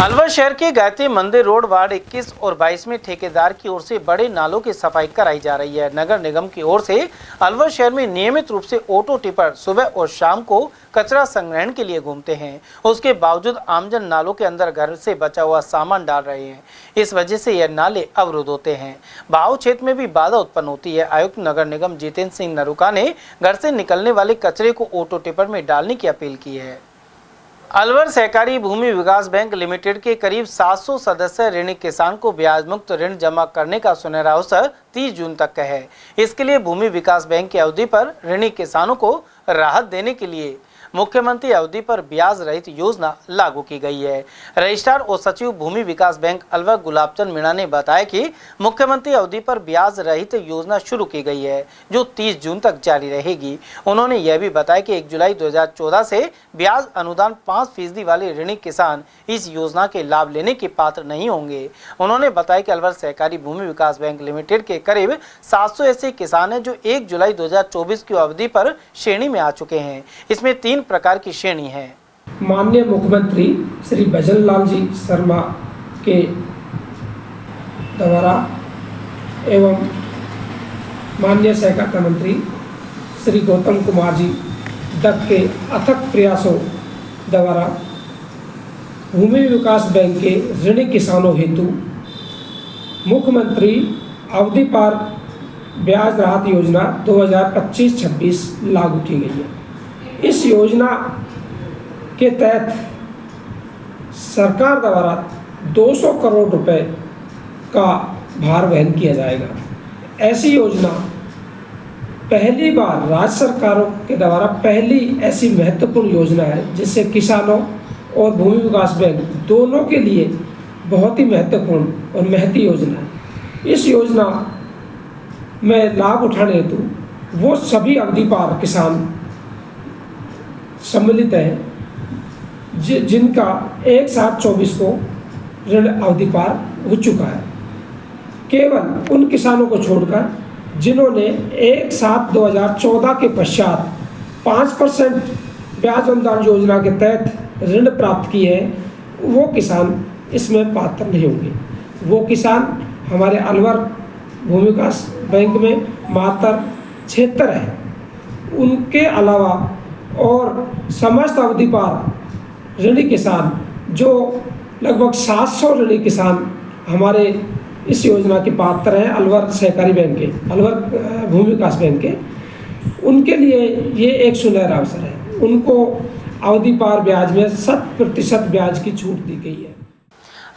अलवर शहर के गायत्री मंदिर रोड वार्ड 21 और 22 में ठेकेदार की ओर से बड़े नालों की सफाई कराई जा रही है। नगर निगम की ओर से अलवर शहर में नियमित रूप से ऑटो टिपर सुबह और शाम को कचरा संग्रहण के लिए घूमते हैं। उसके बावजूद आमजन नालों के अंदर घर से बचा हुआ सामान डाल रहे हैं। इस वजह से यह नाले अवरुद्ध होते हैं। बहाव क्षेत्र में भी बाधा उत्पन्न होती है। आयुक्त नगर निगम जितेंद्र सिंह नरुका ने घर से निकलने वाले कचरे को ऑटो टिपर में डालने की अपील की है। अलवर सहकारी भूमि विकास बैंक लिमिटेड के करीब 700 सदस्य ऋणी किसान को ब्याज मुक्त ऋण जमा करने का सुनहरा अवसर 30 जून तक का है। इसके लिए भूमि विकास बैंक की अवधि पर ऋणी किसानों को राहत देने के लिए मुख्यमंत्री अवधि पर ब्याज रहित योजना लागू की गई है। रजिस्ट्रार और सचिव भूमि विकास बैंक अलवर गुलाबचंद मीणा ने बताया कि मुख्यमंत्री अवधि पर ब्याज रहित योजना शुरू की गई है जो 30 जून तक जारी रहेगी। उन्होंने यह भी बताया कि 1 जुलाई 2014 से ब्याज अनुदान 5% वाले ऋणी किसान इस योजना के लाभ लेने के पात्र नहीं होंगे। उन्होंने बताया कि अलवर सहकारी भूमि विकास बैंक लिमिटेड के करीब 700 ऐसे किसान हैं जो 1 जुलाई 2024 की अवधि पर श्रेणी में आ चुके हैं। इसमें 3 प्रकार की श्रेणी है। माननीय मुख्यमंत्री श्री भजन लाल जी शर्मा के द्वारा एवं माननीय सहकारिता मंत्री श्री गौतम कुमार जी दत्त के अथक प्रयासों द्वारा भूमि विकास बैंक के ऋणी किसानों हेतु मुख्यमंत्री अवधि पार ब्याज राहत योजना 2025-26 लागू की गई है। इस योजना के तहत सरकार द्वारा 200 करोड़ रुपए का भार वहन किया जाएगा। ऐसी योजना पहली बार राज्य सरकारों के द्वारा पहली ऐसी महत्वपूर्ण योजना है जिससे किसानों और भूमि विकास बैंक दोनों के लिए बहुत ही महत्वपूर्ण और महती योजना है। इस योजना में लाभ उठाने हेतु वो सभी अवधि पार किसान सम्मिलित है जिनका 1/7/24 को ऋण अवधि पार हो चुका है। केवल उन किसानों को छोड़कर जिन्होंने 1/7/2014 के पश्चात 5% ब्याज अनुदान योजना के तहत ऋण प्राप्त किए हैं वो किसान इसमें पात्र नहीं होंगे। वो किसान हमारे अलवर भूमि विकास बैंक में मात्र 76 है। उनके अलावा और समस्त अवधि पार ऋणी किसान जो लगभग 700 ऋणी किसान हमारे इस योजना के पात्र हैं अलवर सहकारी बैंक के, अलवर भूमि विकास बैंक के, उनके लिए ये एक सुनहरा अवसर है। उनको अवधि पार ब्याज में 100% ब्याज की छूट दी गई है।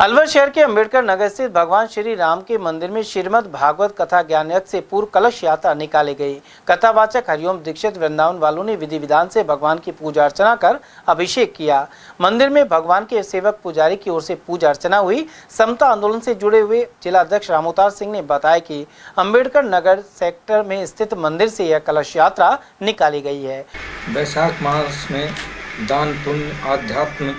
अलवर शहर के अंबेडकर नगर स्थित भगवान श्री राम के मंदिर में श्रीमद् भागवत कथा ज्ञान यज्ञ से पूर्व कलश यात्रा निकाली गई। कथावाचक हरिओम दीक्षित वृंदावन वालों ने विधि विधान से भगवान की पूजा अर्चना कर अभिषेक किया। मंदिर में भगवान के सेवक पुजारी की ओर से पूजा अर्चना हुई। समता आंदोलन से जुड़े हुए जिला अध्यक्ष रामोतार सिंह ने बताया कि अंबेडकर नगर सेक्टर में स्थित मंदिर से यह कलश यात्रा निकाली गई है। वैशाख मास में दान पुण्य आध्यात्म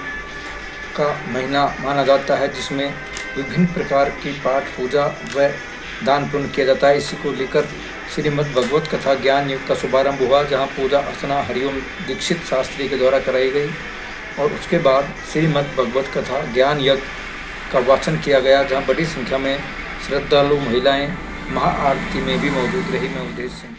का महीना माना जाता है जिसमें विभिन्न प्रकार की पाठ पूजा व दान पुण्य किया जाता है। इसी को लेकर श्रीमद् भगवत कथा ज्ञान युग का शुभारंभ हुआ जहां पूजा अर्चना हरिओम दीक्षित शास्त्री के द्वारा कराई गई और उसके बाद श्रीमद् भगवत कथा ज्ञान यज्ञ का वाचन किया गया जहां बड़ी संख्या में श्रद्धालु महिलाएं महाआरती में भी मौजूद रही। मैं उद्देश्य सिंह।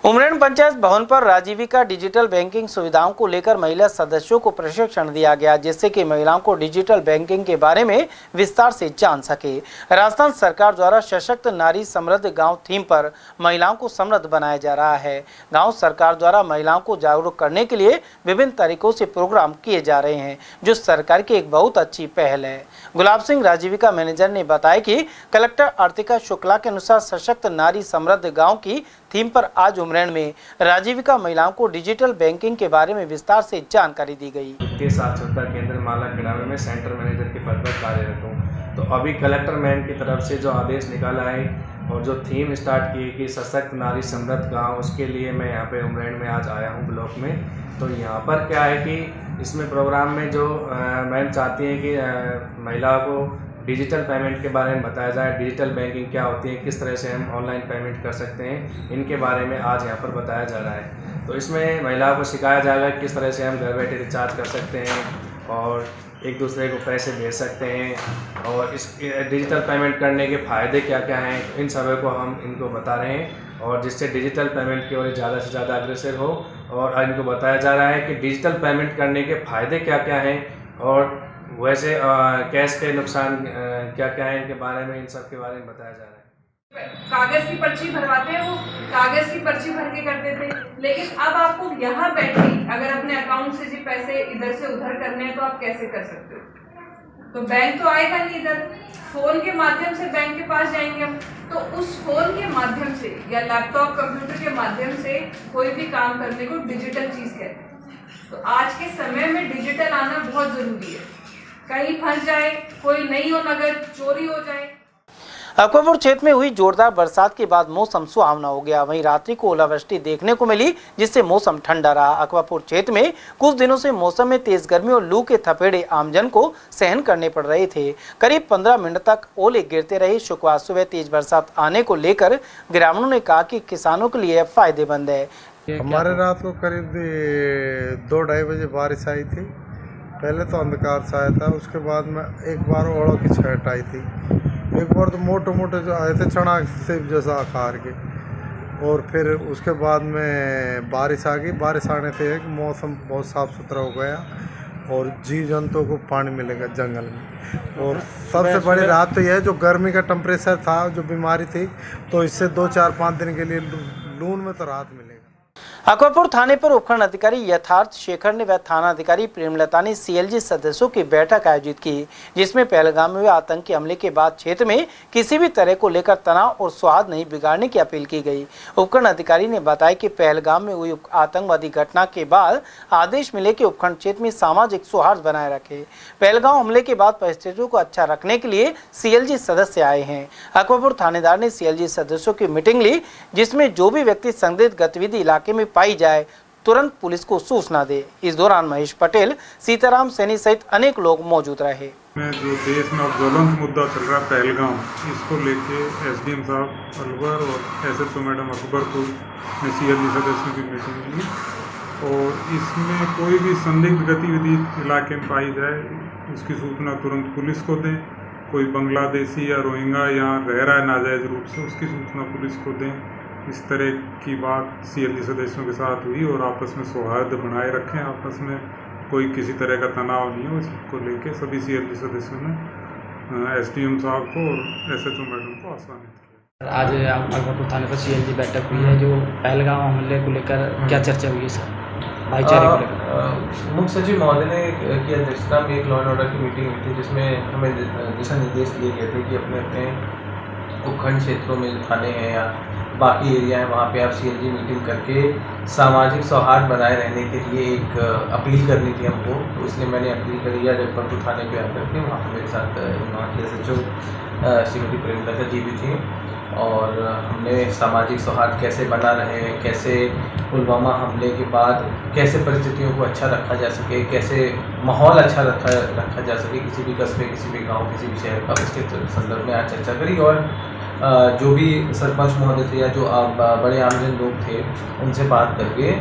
उमरेन पंचायत भवन पर राजीविका डिजिटल बैंकिंग सुविधाओं को लेकर महिला सदस्यों को प्रशिक्षण दिया गया, जिससे कि महिलाओं को डिजिटल बैंकिंग के बारे में विस्तार से जान सके। राजस्थान सरकार द्वारा सशक्त नारी समृद्ध गांव थीम पर महिलाओं को समृद्ध बनाया जा रहा है। गांव सरकार द्वारा महिलाओं को जागरूक करने के लिए विभिन्न तरीकों से प्रोग्राम किए जा रहे हैं, जो सरकार की एक बहुत अच्छी पहल है। गुलाब सिंह राजीविका मैनेजर ने बताया कि कलेक्टर आर्तिका शुक्ला के अनुसार सशक्त नारी समृद्ध गाँव की थीम पर आज उमरेन में राजीविका महिलाओं को डिजिटल बैंकिंग के बारे में विस्तार से जानकारी दी गई। वित्तीय साक्षरता केंद्र मालाखेड़ा में सेंटर मैनेजर के पद पर कार्यरत हूँ। तो अभी कलेक्टर मैम की तरफ से जो आदेश निकाला है और जो थीम स्टार्ट की कि सशक्त नारी समृद्ध गाँव, उसके लिए मैं यहाँ पे उमरेन में आज आया हूँ ब्लॉक में। तो यहाँ पर क्या है कि इसमें प्रोग्राम में जो मैम चाहती हैं कि महिलाओं को डिजिटल पेमेंट के बारे में बताया जाए, डिजिटल बैंकिंग क्या होती है, किस तरह से हम ऑनलाइन पेमेंट कर सकते हैं, इनके बारे में आज यहाँ पर बताया जा रहा है। तो इसमें महिलाओं को सिखाया जाएगा किस तरह से हम घर बैठे रिचार्ज कर सकते हैं और एक दूसरे को पैसे भेज सकते हैं और इस डिजिटल पेमेंट करने के फ़ायदे क्या क्या हैं, इन सभी को हम इनको बता रहे हैं और जिससे डिजिटल पेमेंट की ओर ज़्यादा से ज़्यादा अग्रसर हो। और इनको बताया जा रहा है कि डिजिटल पेमेंट करने के फ़ायदे क्या क्या हैं और वैसे कैश के नुकसान क्या क्या है, इनके बारे में, इन सब के बारे में बताया जा रहा है। कागज की पर्ची भरवाते हैं, वो कागज की पर्ची भर के करते थे, लेकिन अब आपको यहाँ बैठे अगर अपने अकाउंट से जी पैसे इधर से उधर करने हैं तो आप कैसे कर सकते हो? तो बैंक तो आएगा नहीं, इधर फोन के माध्यम से बैंक के पास जाएंगे हम। तो उस फोन के माध्यम से या लैपटॉप कंप्यूटर के माध्यम से कोई भी काम करने को डिजिटल चीज कहते हैं। तो आज के समय में डिजिटल आना बहुत जरूरी है। कहीं फंस जाए, कोई नहीं हो, नगद चोरी हो जाए। अकबरपुर क्षेत्र में हुई जोरदार बरसात के बाद मौसम सुहावना हो गया। वहीं रात्रि को ओलावृष्टि देखने को मिली, जिससे मौसम ठंडा रहा। अकबरपुर क्षेत्र में कुछ दिनों से मौसम में तेज गर्मी और लू के थपेड़े आमजन को सहन करने पड़ रहे थे। करीब 15 मिनट तक ओले गिरते रहे। शुक्रवार सुबह तेज बरसात आने को लेकर ग्रामीणों ने कहा कि किसानों के लिए फायदेमंद है। हमारे रात को करीब 2-2:30 बजे बारिश आई थी। पहले तो अंधकार सा आया था, उसके बाद में एक बार ओलों की छट आई थी, एक बार तो मोटे मोटे जो आए थे चना से जैसा आकार के, और फिर उसके बाद में बारिश आ गई। बारिश आने से मौसम बहुत साफ़ सुथरा हो गया और जीव जंतुओं को पानी मिलेगा जंगल में। और सबसे बड़ी राहत तो यह है, जो गर्मी का टेम्परेचर था, जो बीमारी थी, तो इससे 2-4-5 दिन के लिए लून में तो राहत मिलेगी। अकबरपुर थाने पर उपखंड अधिकारी यथार्थ शेखर ने व थाना अधिकारी प्रेमलता ने सीएलजी सदस्यों की बैठक आयोजित की, जिसमें पहलगाम में हुए आतंकी हमले के बाद क्षेत्र में किसी भी तरह को लेकर तनाव और सौहार्द नहीं बिगाड़ने की अपील की गई। उपखंड अधिकारी ने बताया कि पहलगाम में हुई आतंकवादी घटना के बाद आदेश मिले कि उपखंड क्षेत्र में सामाजिक सौहार्द बनाए रखे। पहलगाम हमले के बाद परिस्थितियों को अच्छा रखने के लिए सीएलजी सदस्य आए हैं। अकबरपुर थानेदार ने सीएलजी सदस्यों की मीटिंग ली, जिसमें जो भी व्यक्ति संदिग्ध गतिविधि इलाके में पाई जाए तुरंत पुलिस को सूचना दे। इस दौरान महेश पटेल, सीताराम सैनी सहित अनेक लोग मौजूद रहे। जो देश में ज्वलंत मुद्दा चल रहा है पहलगाम, इसको लेके एसडीएम साहब अलवर और एसएचओ मैडम अकबरपुर में सीएलजी सदस्यों की मीटिंग ली और इसमें कोई भी संदिग्ध गतिविधि इलाके में पाई जाए उसकी सूचना तुरंत पुलिस को दें। कोई बांग्लादेशी या रोहिंगा यहाँ रह रहा है नाजायज़ रूप से, उसकी सूचना पुलिस को दें। इस तरह की बात सीएलजी सदस्यों के साथ हुई और आपस में सौहार्द बनाए रखें, आपस में कोई किसी तरह का तनाव नहीं हो, इसको लेके सभी सीएलजी सदस्यों ने एसडीएम साहब को और एसएचओ मैडम को आश्वासित किया। आज अकबरपुर थाने पर सीएलजी बैठक हुई है, जो पहलगाम हमले को लेकर क्या चर्चा हुई है सर? भाईचारे को लेकर मुख्य सचिव महोदय की अध्यक्षता में एक लॉ एंड ऑर्डर की मीटिंग हुई थी, जिसमें हमें दिशा निर्देश दिए गए थे कि अपने अपने उपखंड क्षेत्रों में जो थाने हैं या बाकी एरिया है वहाँ पे आप सीएलजी मीटिंग करके सामाजिक सौहार्द बनाए रहने के लिए एक अपील करनी थी हमको। तो इसलिए मैंने अपील करी है अकबरपुर थाने पे आकर के। वहाँ पर मेरे साथ वहाँ के एसएचओ श्रीमती प्रेमलता जी भी थी और हमने सामाजिक सौहार्द कैसे बना रहे, कैसे पुलवामा हमले के बाद कैसे परिस्थितियों को अच्छा रखा जा सके, कैसे माहौल अच्छा रखा जा सके किसी भी कस्बे, किसी भी गाँव, किसी भी शहर का, उसके संदर्भ में आज चर्चा करी। और जो भी सरपंच महोदय थे या जो बड़े आमजन लोग थे उनसे बात करके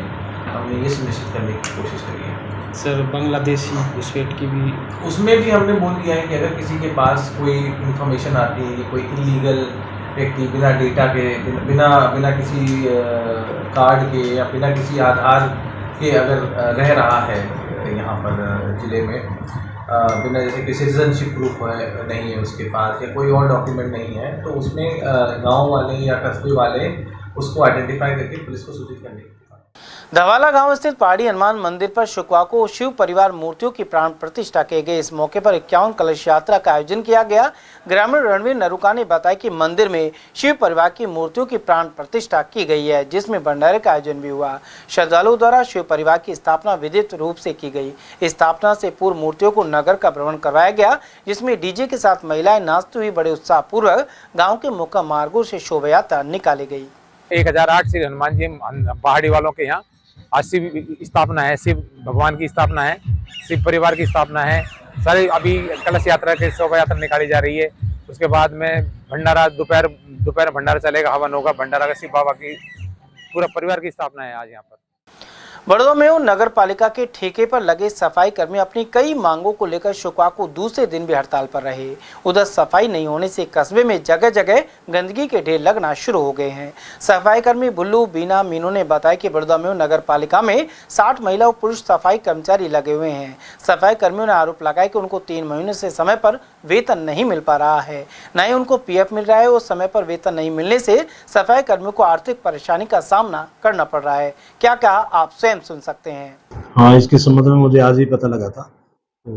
हमने ये सुनिश्चित करने की कोशिश करी है। सर बांग्लादेशी घुसपैठ की भी उसमें भी हमने बोल दिया है कि अगर किसी के पास कोई इन्फॉर्मेशन आती है कि कोई इलीगल व्यक्ति बिना डेटा के बिना किसी कार्ड के या बिना किसी आधार के अगर रह रहा है यहाँ पर ज़िले में, बिना जैसे कि सिटीजनशिप प्रूफ नहीं है उसके पास या कोई और डॉक्यूमेंट नहीं है, तो उसमें गांव वाले या कस्बे वाले उसको आइडेंटिफाई करके पुलिस को सूचित करने की। धवाला गांव स्थित पहाड़ी हनुमान मंदिर पर शुक्रवार को शिव परिवार मूर्तियों की प्राण प्रतिष्ठा की गई। इस मौके पर 51 कलश यात्रा का आयोजन किया गया। ग्रामीण रणवीर नरुका ने बताया कि मंदिर में शिव परिवार की मूर्तियों की प्राण प्रतिष्ठा की गई है, जिसमें भंडारे का आयोजन भी हुआ। श्रद्धालुओं द्वारा शिव परिवार की स्थापना विधिवत रूप से की गई। स्थापना से पूर्व मूर्तियों को नगर का भ्रमण करवाया गया, जिसमें डीजे के साथ महिलाएं नाचती हुई बड़े उत्साह पूर्वक गाँव के मुख्य मार्गों से शोभा यात्रा निकाली गई। 1008 श्री हनुमान जी पहाड़ी वालों के यहाँ आज शिव स्थापना है, शिव भगवान की स्थापना है, शिव परिवार की स्थापना है। सारी अभी कलश यात्रा की शोभा यात्रा निकाली जा रही है। उसके बाद में भंडारा दोपहर भंडारा चलेगा, हवन होगा भंडारा का। शिव बाबा की पूरा परिवार की स्थापना है आज यहाँ पर। बड़ौदा में नगर पालिका के ठेके पर लगे सफाई कर्मी अपनी कई मांगों को लेकर शुक्रवार को दूसरे दिन भी हड़ताल पर रहे। उधर सफाई नहीं होने से कस्बे में जगह जगह गंदगी के ढेर लगना शुरू हो गए हैं। सफाई कर्मी बुल्लू बीना मीनू ने बताया कि बड़ौदा में नगर पालिका में 60 महिला और पुरुष सफाई कर्मचारी लगे हुए हैं। सफाई कर्मियों ने आरोप लगाया कि उनको 3 महीने से समय पर वेतन नहीं मिल पा रहा है, न ही उनको पीएफ मिल रहा है और समय पर वेतन नहीं मिलने से सफाई कर्मियों को आर्थिक परेशानी का सामना करना पड़ रहा है। क्या कहा आप स्वयं सुन सकते हैं। हाँ, इसके संबंध में मुझे आज ही पता लगा था, तो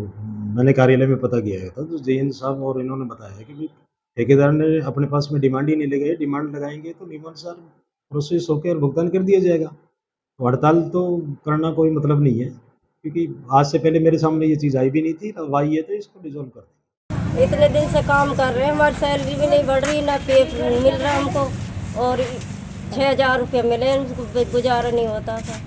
मैंने कार्यालय में पता किया था, तो जेएन साहब और इन्होंने बताया कि ठेकेदार ने अपने पास में डिमांड ही नहीं लगाई। डिमांड लगाएंगे तो नियमानुसार प्रोसेस होकर भुगतान कर दिया जाएगा। तो हड़ताल तो करना कोई मतलब नहीं है, क्योंकि आज से पहले मेरे सामने ये चीज़ आई भी नहीं थी। अब आई है तो इसको रिजॉल्व कर दें। इतने दिन से काम कर रहे हैं, हमारी सैलरी भी नहीं बढ़ रही, ना पे मिल रहा हमको, और 6000 रुपये मिले, उनको गुजारा नहीं होता था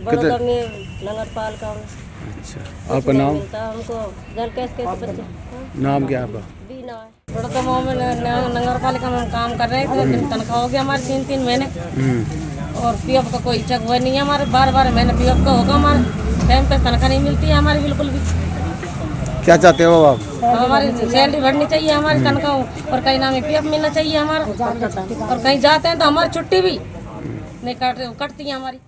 बड़ौदा में नगर पालिका में। अच्छा, आपका नाम? हमको जल कैसे बच्चे। नाम क्या आपका? बीना है। बड़ौदा में नगर पालिका में काम कर रहे थे, तनख्वाह हो गया हमारे 3-3 महीने, और पीएफ का कोई चेक हुआ नहीं है हमारे। 12 महीने पीएफ का होगा, हमारे टाइम पे तनख्वाह नहीं मिलती है हमारी बिल्कुल भी। क्या चाहते हो आप? हमारी सैलरी बढ़नी चाहिए, हमारी तनख्वाह, और कहीं नाम पीएफ मिलना चाहिए हमारा, और कहीं जाते हैं तो हमारी छुट्टी भी नहीं कटती है हमारी।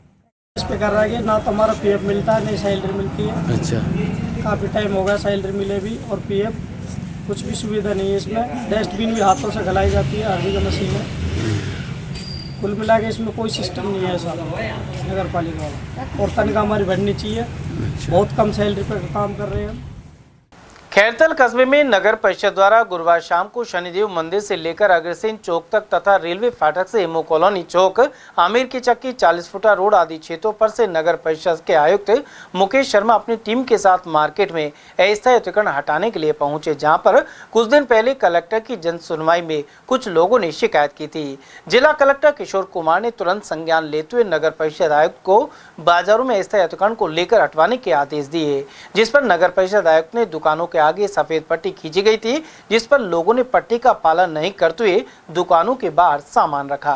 इस पे कर रहा है कि ना तो हमारा पीएफ मिलता है, नहीं सैलरी मिलती है। अच्छा, काफ़ी टाइम हो गया सैलरी मिले भी, और पीएफ कुछ भी सुविधा नहीं है इसमें। डस्टबिन भी हाथों से गलाई जाती है, हर जगह मशीन है। कुल मिला के इसमें कोई सिस्टम नहीं है ऐसा नगर पालिका वाला, और तनख्वाह हमारी बढ़नी चाहिए। बहुत कम सैलरी पर काम कर रहे हैं हम। खैरतल कस्बे में नगर परिषद द्वारा गुरुवार शाम को शनिदेव मंदिर से लेकर अग्रसेन चौक तक तथा रेलवे फाटक से हेमू कॉलोनी चौक, आमिर की चक्की, 40 फुटा रोड आदि क्षेत्रों पर से नगर परिषद के आयुक्त मुकेश शर्मा अपनी टीम के साथ मार्केट में अस्थायी अतिक्रमण हटाने के लिए पहुंचे, जहां पर कुछ दिन पहले कलेक्टर की जन सुनवाई में कुछ लोगों ने शिकायत की थी। जिला कलेक्टर किशोर कुमार ने तुरंत संज्ञान लेते हुए नगर परिषद आयुक्त को बाजारों में अस्थायी अतिक्रमण को लेकर हटवाने के आदेश दिए, जिस पर नगर परिषद आयुक्त ने दुकानों के आगे सफेद पट्टी खींची गई थी, जिस पर लोगों ने पट्टी का पालन नहीं करते हुए दुकानों के बाहर सामान रखा,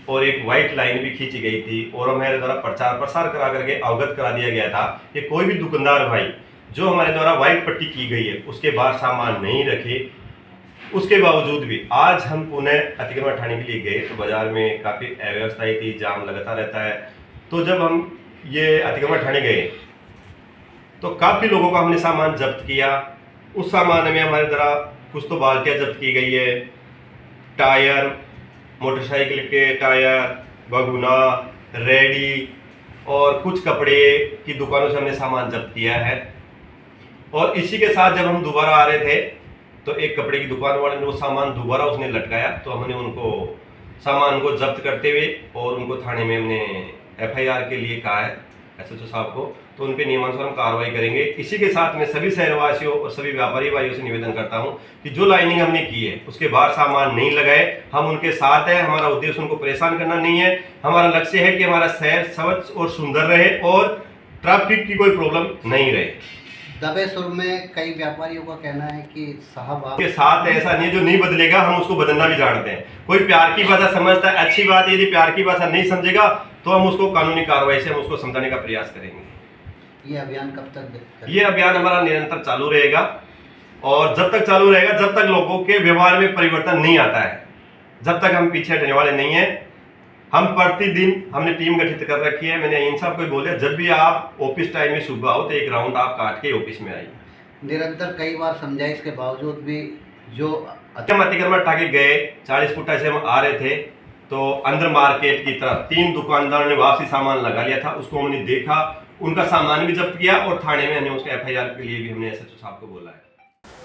और एक व्हाइट लाइन भी खींची गई थी, और हमारे द्वारा प्रचार प्रसार करा करके अवगत करा दिया गया था कि कोई भी दुकानदार भाई जो हमारे द्वारा व्हाइट पट्टी की गई है उसके बाहर सामान नहीं रखे। उसके बावजूद भी आज हम पुनः अतिक्रमण हटाने के लिए गए तो बाजार में काफ़ी अव्यवस्थाएं थी, जाम लगाता रहता है। तो जब हम ये अतिक्रमण हटाने गए तो काफ़ी लोगों का हमने सामान जब्त किया। उस सामान में हमारे द्वारा कुछ तो बाल्टियाँ जब्त की गई है, टायर, मोटरसाइकिल के टायर, भगुना, रेडी, और कुछ कपड़े की दुकानों से हमने सामान जब्त किया है। और इसी के साथ जब हम दोबारा आ रहे थे तो एक कपड़े की दुकान वाले ने वो सामान दोबारा उसने लटकाया, तो हमने उनको सामान को जब्त करते हुए और उनको थाने में हमने FIR के लिए कहा है SHO साहब को, तो उन पे नियमानुसार हम कार्रवाई करेंगे। इसी के साथ मैं सभी शहरवासियों और सभी व्यापारी भाइयों से निवेदन करता हूं कि जो लाइनिंग हमने की है उसके बाहर सामान नहीं लगाए। हम उनके साथ हैं, हमारा उद्देश्य उनको परेशान करना नहीं है। हमारा लक्ष्य है कि हमारा शहर स्वच्छ और सुंदर रहे और ट्रैफिक की कोई प्रॉब्लम नहीं रहे। दबेसुर में कई व्यापारियों का कहना है कि साहब आपके साथ ऐसा नहीं, जो नहीं बदलेगा हम उसको बदलना भी जानते हैं। कोई प्यार की भाषा समझता है, अच्छी बात है। यदि प्यार की भाषा नहीं समझेगा तो हम उसको कानूनी कार्रवाई से हम उसको समझाने का प्रयास करेंगे। ये अभियान कब तक? ये अभियान हमारा निरंतर चालू रहेगा और जब तक चालू रहेगा जब तक लोगों के व्यवहार में परिवर्तन नहीं आता है, जब तक हम पीछे हटने वाले नहीं हैं। हम प्रतिदिन हमने टीम गठित कर रखी है। मैंने इन साहब को बोला जब भी आप ऑफिस टाइम में सुबह आओ तो एक राउंड आप काट के ऑफिस में आइए। निरंतर कई बार समझाइश के बावजूद भी जो अतिक्रमण हटा के गए 40 फुट से हम आ रहे थे तो अंदर मार्केट की तरफ 3 दुकानदारों ने वापसी सामान लगा लिया था। उसको हमने देखा, उनका सामान भी जब्त किया और थाने में हमने उसके FIR के लिए भी हमने SHO साहब को बोला है।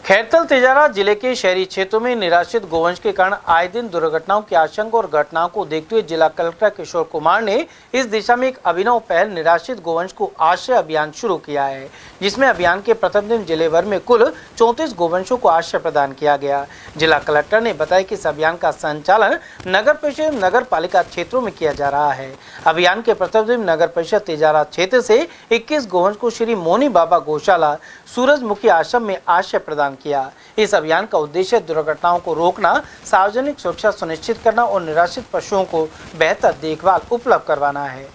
खैरतल तिजारा जिले के शहरी क्षेत्रों में निराश्रित गोवंश के कारण आए दिन दुर्घटनाओं की आशंका और घटनाओं को देखते हुए जिला कलेक्टर किशोर कुमार ने इस दिशा में एक अभिनव पहल निराश्रित गोवंश को आश्रय अभियान शुरू किया है, जिसमें अभियान के प्रथम दिन जिले भर में कुल 34 गोवंशों को आश्रय प्रदान किया गया। जिला कलेक्टर ने बताया कि इस अभियान का संचालन नगर परिषद नगर पालिका क्षेत्रों में किया जा रहा है। अभियान के प्रथम दिन नगर परिषद तिजारा क्षेत्र से 21 गोवंश को श्री मोनी बाबा गौशाला सूरजमुखी आश्रम में आश्रय प्रदान किया। इस अभियान का उद्देश्य दुर्घटनाओं को रोकना, सार्वजनिक सुरक्षा सुनिश्चित करना और निराश्रित पशुओं को बेहतर देखभाल उपलब्ध करवाना है।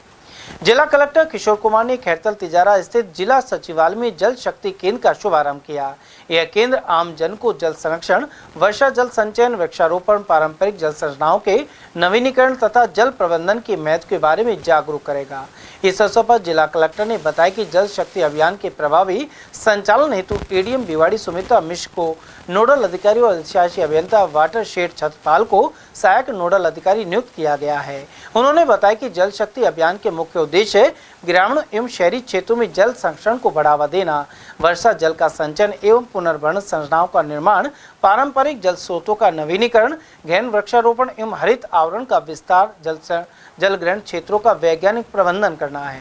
जिला कलेक्टर किशोर कुमार ने खैरतल तिजारा स्थित जिला सचिवालय में जल शक्ति केंद्र का शुभारंभ किया। यह केंद्र आम जन को जल संरक्षण, वर्षा जल संचयन, वृक्षारोपण, पारंपरिक जल संरचनाओं के नवीनीकरण तथा जल प्रबंधन के महत्व के बारे में जागरूक करेगा। इस अवसर पर जिला कलेक्टर ने बताया कि जल शक्ति अभियान के प्रभावी संचालन हेतु ADM भिवाड़ी सुमित्रा मिश्र को नोडल अधिकारी और अधिशासी अभियंता वाटर शेड छतपाल को सहायक नोडल अधिकारी नियुक्त किया गया है। उन्होंने बताया कि जल शक्ति अभियान के मुख्य उद्देश्य ग्रामीण एवं शहरी क्षेत्रों में जल संरक्षण को बढ़ावा देना, वर्षा जल का संचयन एवं पुनर्भरण संरचनाओं का निर्माण, पारंपरिक जल स्रोतों का नवीनीकरण, गहन वृक्षारोपण एवं हरित आवरण का विस्तार, जल ग्रहण क्षेत्रों का वैज्ञानिक प्रबंधन करना है।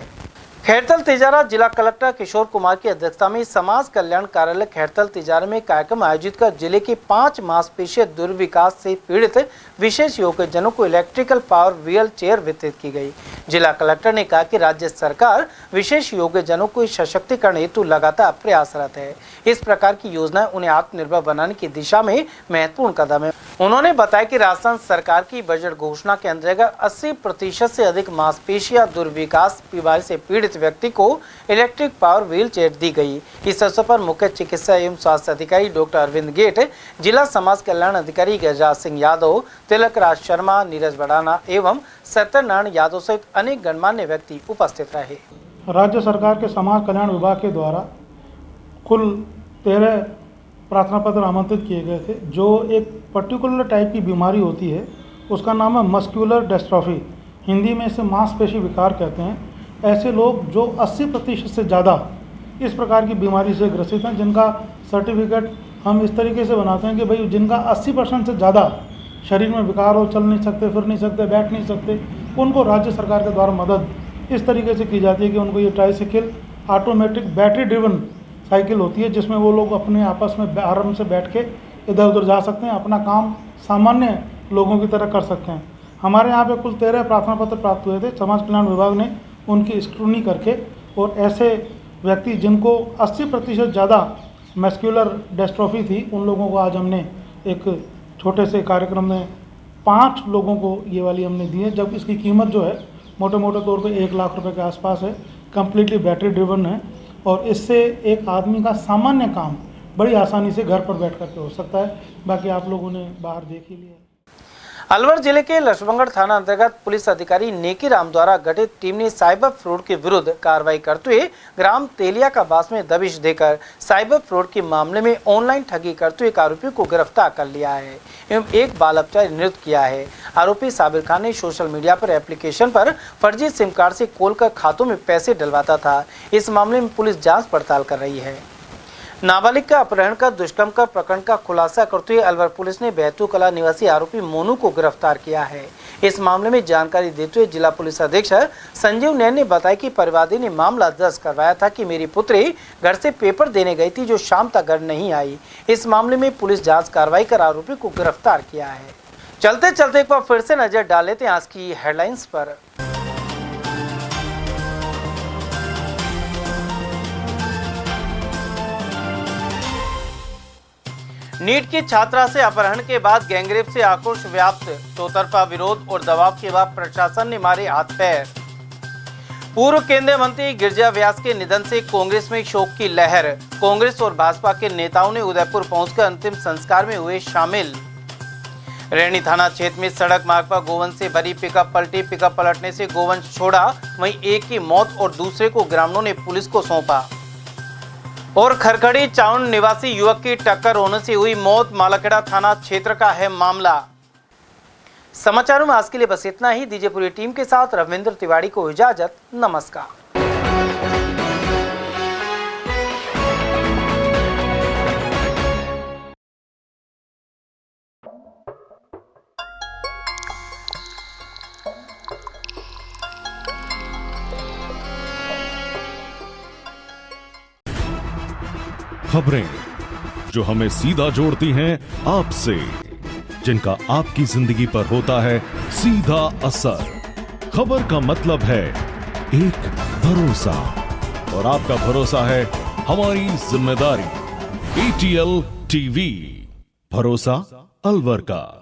खैरतल तिजारा जिला कलेक्टर किशोर कुमार की अध्यक्षता में समाज कल्याण कार्यालय खैरतल तिजारा में कार्यक्रम आयोजित कर जिले के 5 मांसपेशीय दुर्विकास से पीड़ित विशेष योग्यजनों को इलेक्ट्रिकल पावर व्हील चेयर वितरित की गई। जिला कलेक्टर ने कहा कि राज्य सरकार विशेष योग्यजनों को सशक्तिकरण हेतु लगातार प्रयासरत है। इस प्रकार की योजनाएं उन्हें आत्मनिर्भर बनाने की दिशा में महत्वपूर्ण कदम है। उन्होंने बताया कि राजस्थान सरकार की बजट घोषणा के अंतर्गत 80% से अधिक मांसपेशियां दुर्विकास बीमारी से पीड़ित व्यक्ति को इलेक्ट्रिक पावर व्हील चेयर दी गई। इस अवसर पर मुख्य चिकित्सा एवं स्वास्थ्य अधिकारी डॉक्टर अरविंद गेट, जिला समाज कल्याण अधिकारी गजराज सिंह यादव, तिलक राज शर्मा, नीरज बड़ाना एवं सत्यनारायण यादव सहित अनेक गणमान्य व्यक्ति उपस्थित रहे। राज्य सरकार के समाज कल्याण विभाग के द्वारा कुल 13 प्रार्थना पत्र आमंत्रित किए गए थे। जो एक पर्टिकुलर टाइप की बीमारी होती है उसका नाम है मस्कुलर डिस्ट्रॉफी, हिंदी में इसे मांसपेशी विकार कहते हैं। ऐसे लोग जो 80% से ज़्यादा इस प्रकार की बीमारी से ग्रसित हैं, जिनका सर्टिफिकेट हम इस तरीके से बनाते हैं कि भाई जिनका 80% से ज़्यादा शरीर में विकार हो, चल नहीं सकते, फिर नहीं सकते, बैठ नहीं सकते, उनको राज्य सरकार के द्वारा मदद इस तरीके से की जाती है कि उनको ये tricycle automatic battery driven cycle होती है, जिसमें वो लोग अपने आपस में आराम से बैठ के इधर उधर जा सकते हैं, अपना काम सामान्य लोगों की तरह कर सकते हैं। हमारे यहाँ पे कुल 13 प्रार्थना पत्र प्राप्त हुए थे। समाज कल्याण विभाग ने उनकी स्क्रूटनी करके और ऐसे व्यक्ति जिनको 80% ज़्यादा मस्कुलर डिस्ट्रॉफी थी, उन लोगों को आज हमने एक छोटे से कार्यक्रम में 5 लोगों को ये वाली हमने दी है। जब इसकी कीमत जो है मोटे तौर पे 1 लाख रुपए के आसपास है, कम्प्लीटली बैटरी ड्रिवन है और इससे एक आदमी का सामान्य काम बड़ी आसानी से घर पर बैठ करके हो सकता है। बाकी आप लोगों ने बाहर देख ही लिया। अलवर जिले के लक्ष्मणगढ़ थाना अंतर्गत पुलिस अधिकारी नेकी राम द्वारा गठित टीम ने साइबर फ्रॉड के विरुद्ध कार्रवाई करते हुए ग्राम तेलिया का बास में दबिश देकर साइबर फ्रॉड के मामले में ऑनलाइन ठगी करते हुए एक आरोपी को गिरफ्तार कर लिया है एवं एक बाल अपचारी नियुक्त किया है। आरोपी साबिर खान ने सोशल मीडिया पर एप्लीकेशन पर फर्जी सिम कार्ड से खोलकर खातों में पैसे डलवाता था। इस मामले में पुलिस जाँच पड़ताल कर रही है। नाबालिग का अपहरण कर दुष्कर्म का प्रकरण का खुलासा करते हुए अलवर पुलिस ने बैतू कला निवासी आरोपी मोनू को गिरफ्तार किया है। इस मामले में जानकारी देते हुए जिला पुलिस अधीक्षक संजीव नैन ने बताया कि परिवादी ने मामला दर्ज करवाया था कि मेरी पुत्री घर से पेपर देने गई थी जो शाम तक घर नहीं आई। इस मामले में पुलिस जांच कार्रवाई कर आरोपी को गिरफ्तार किया है। चलते चलते एक बार फिर से नजर डाल लेते हैं आज की हेडलाइंस पर। नीट की छात्रा से अपहरण के बाद गैंगरेप से आक्रोश व्याप्त, चौतरफा विरोध और दबाव के बाद प्रशासन ने मारे हाथ पैर। पूर्व केंद्रीय मंत्री गिरिजा व्यास के निधन से कांग्रेस में शोक की लहर। कांग्रेस और भाजपा के नेताओं ने उदयपुर पहुंचकर अंतिम संस्कार में हुए शामिल। रैनी थाना क्षेत्र में सड़क मार्ग पर गोवंश से भरी पिकअप पलटी। पिकअप पलटने से गोवंश छोड़ा, वहीं एक की मौत और दूसरे को ग्रामीणों ने पुलिस को सौंपा। और खरखड़ी चाउंड निवासी युवक की टक्कर होने से हुई मौत। मालाखेड़ा थाना क्षेत्र का है मामला। समाचारों में आज के लिए बस इतना ही। दीजिए पूरी टीम के साथ रविंद्र तिवारी को इजाजत। नमस्कार। खबरें जो हमें सीधा जोड़ती हैं आपसे, जिनका आपकी जिंदगी पर होता है सीधा असर। खबर का मतलब है एक भरोसा, और आपका भरोसा है हमारी जिम्मेदारी। ATL TV, भरोसा अलवर का।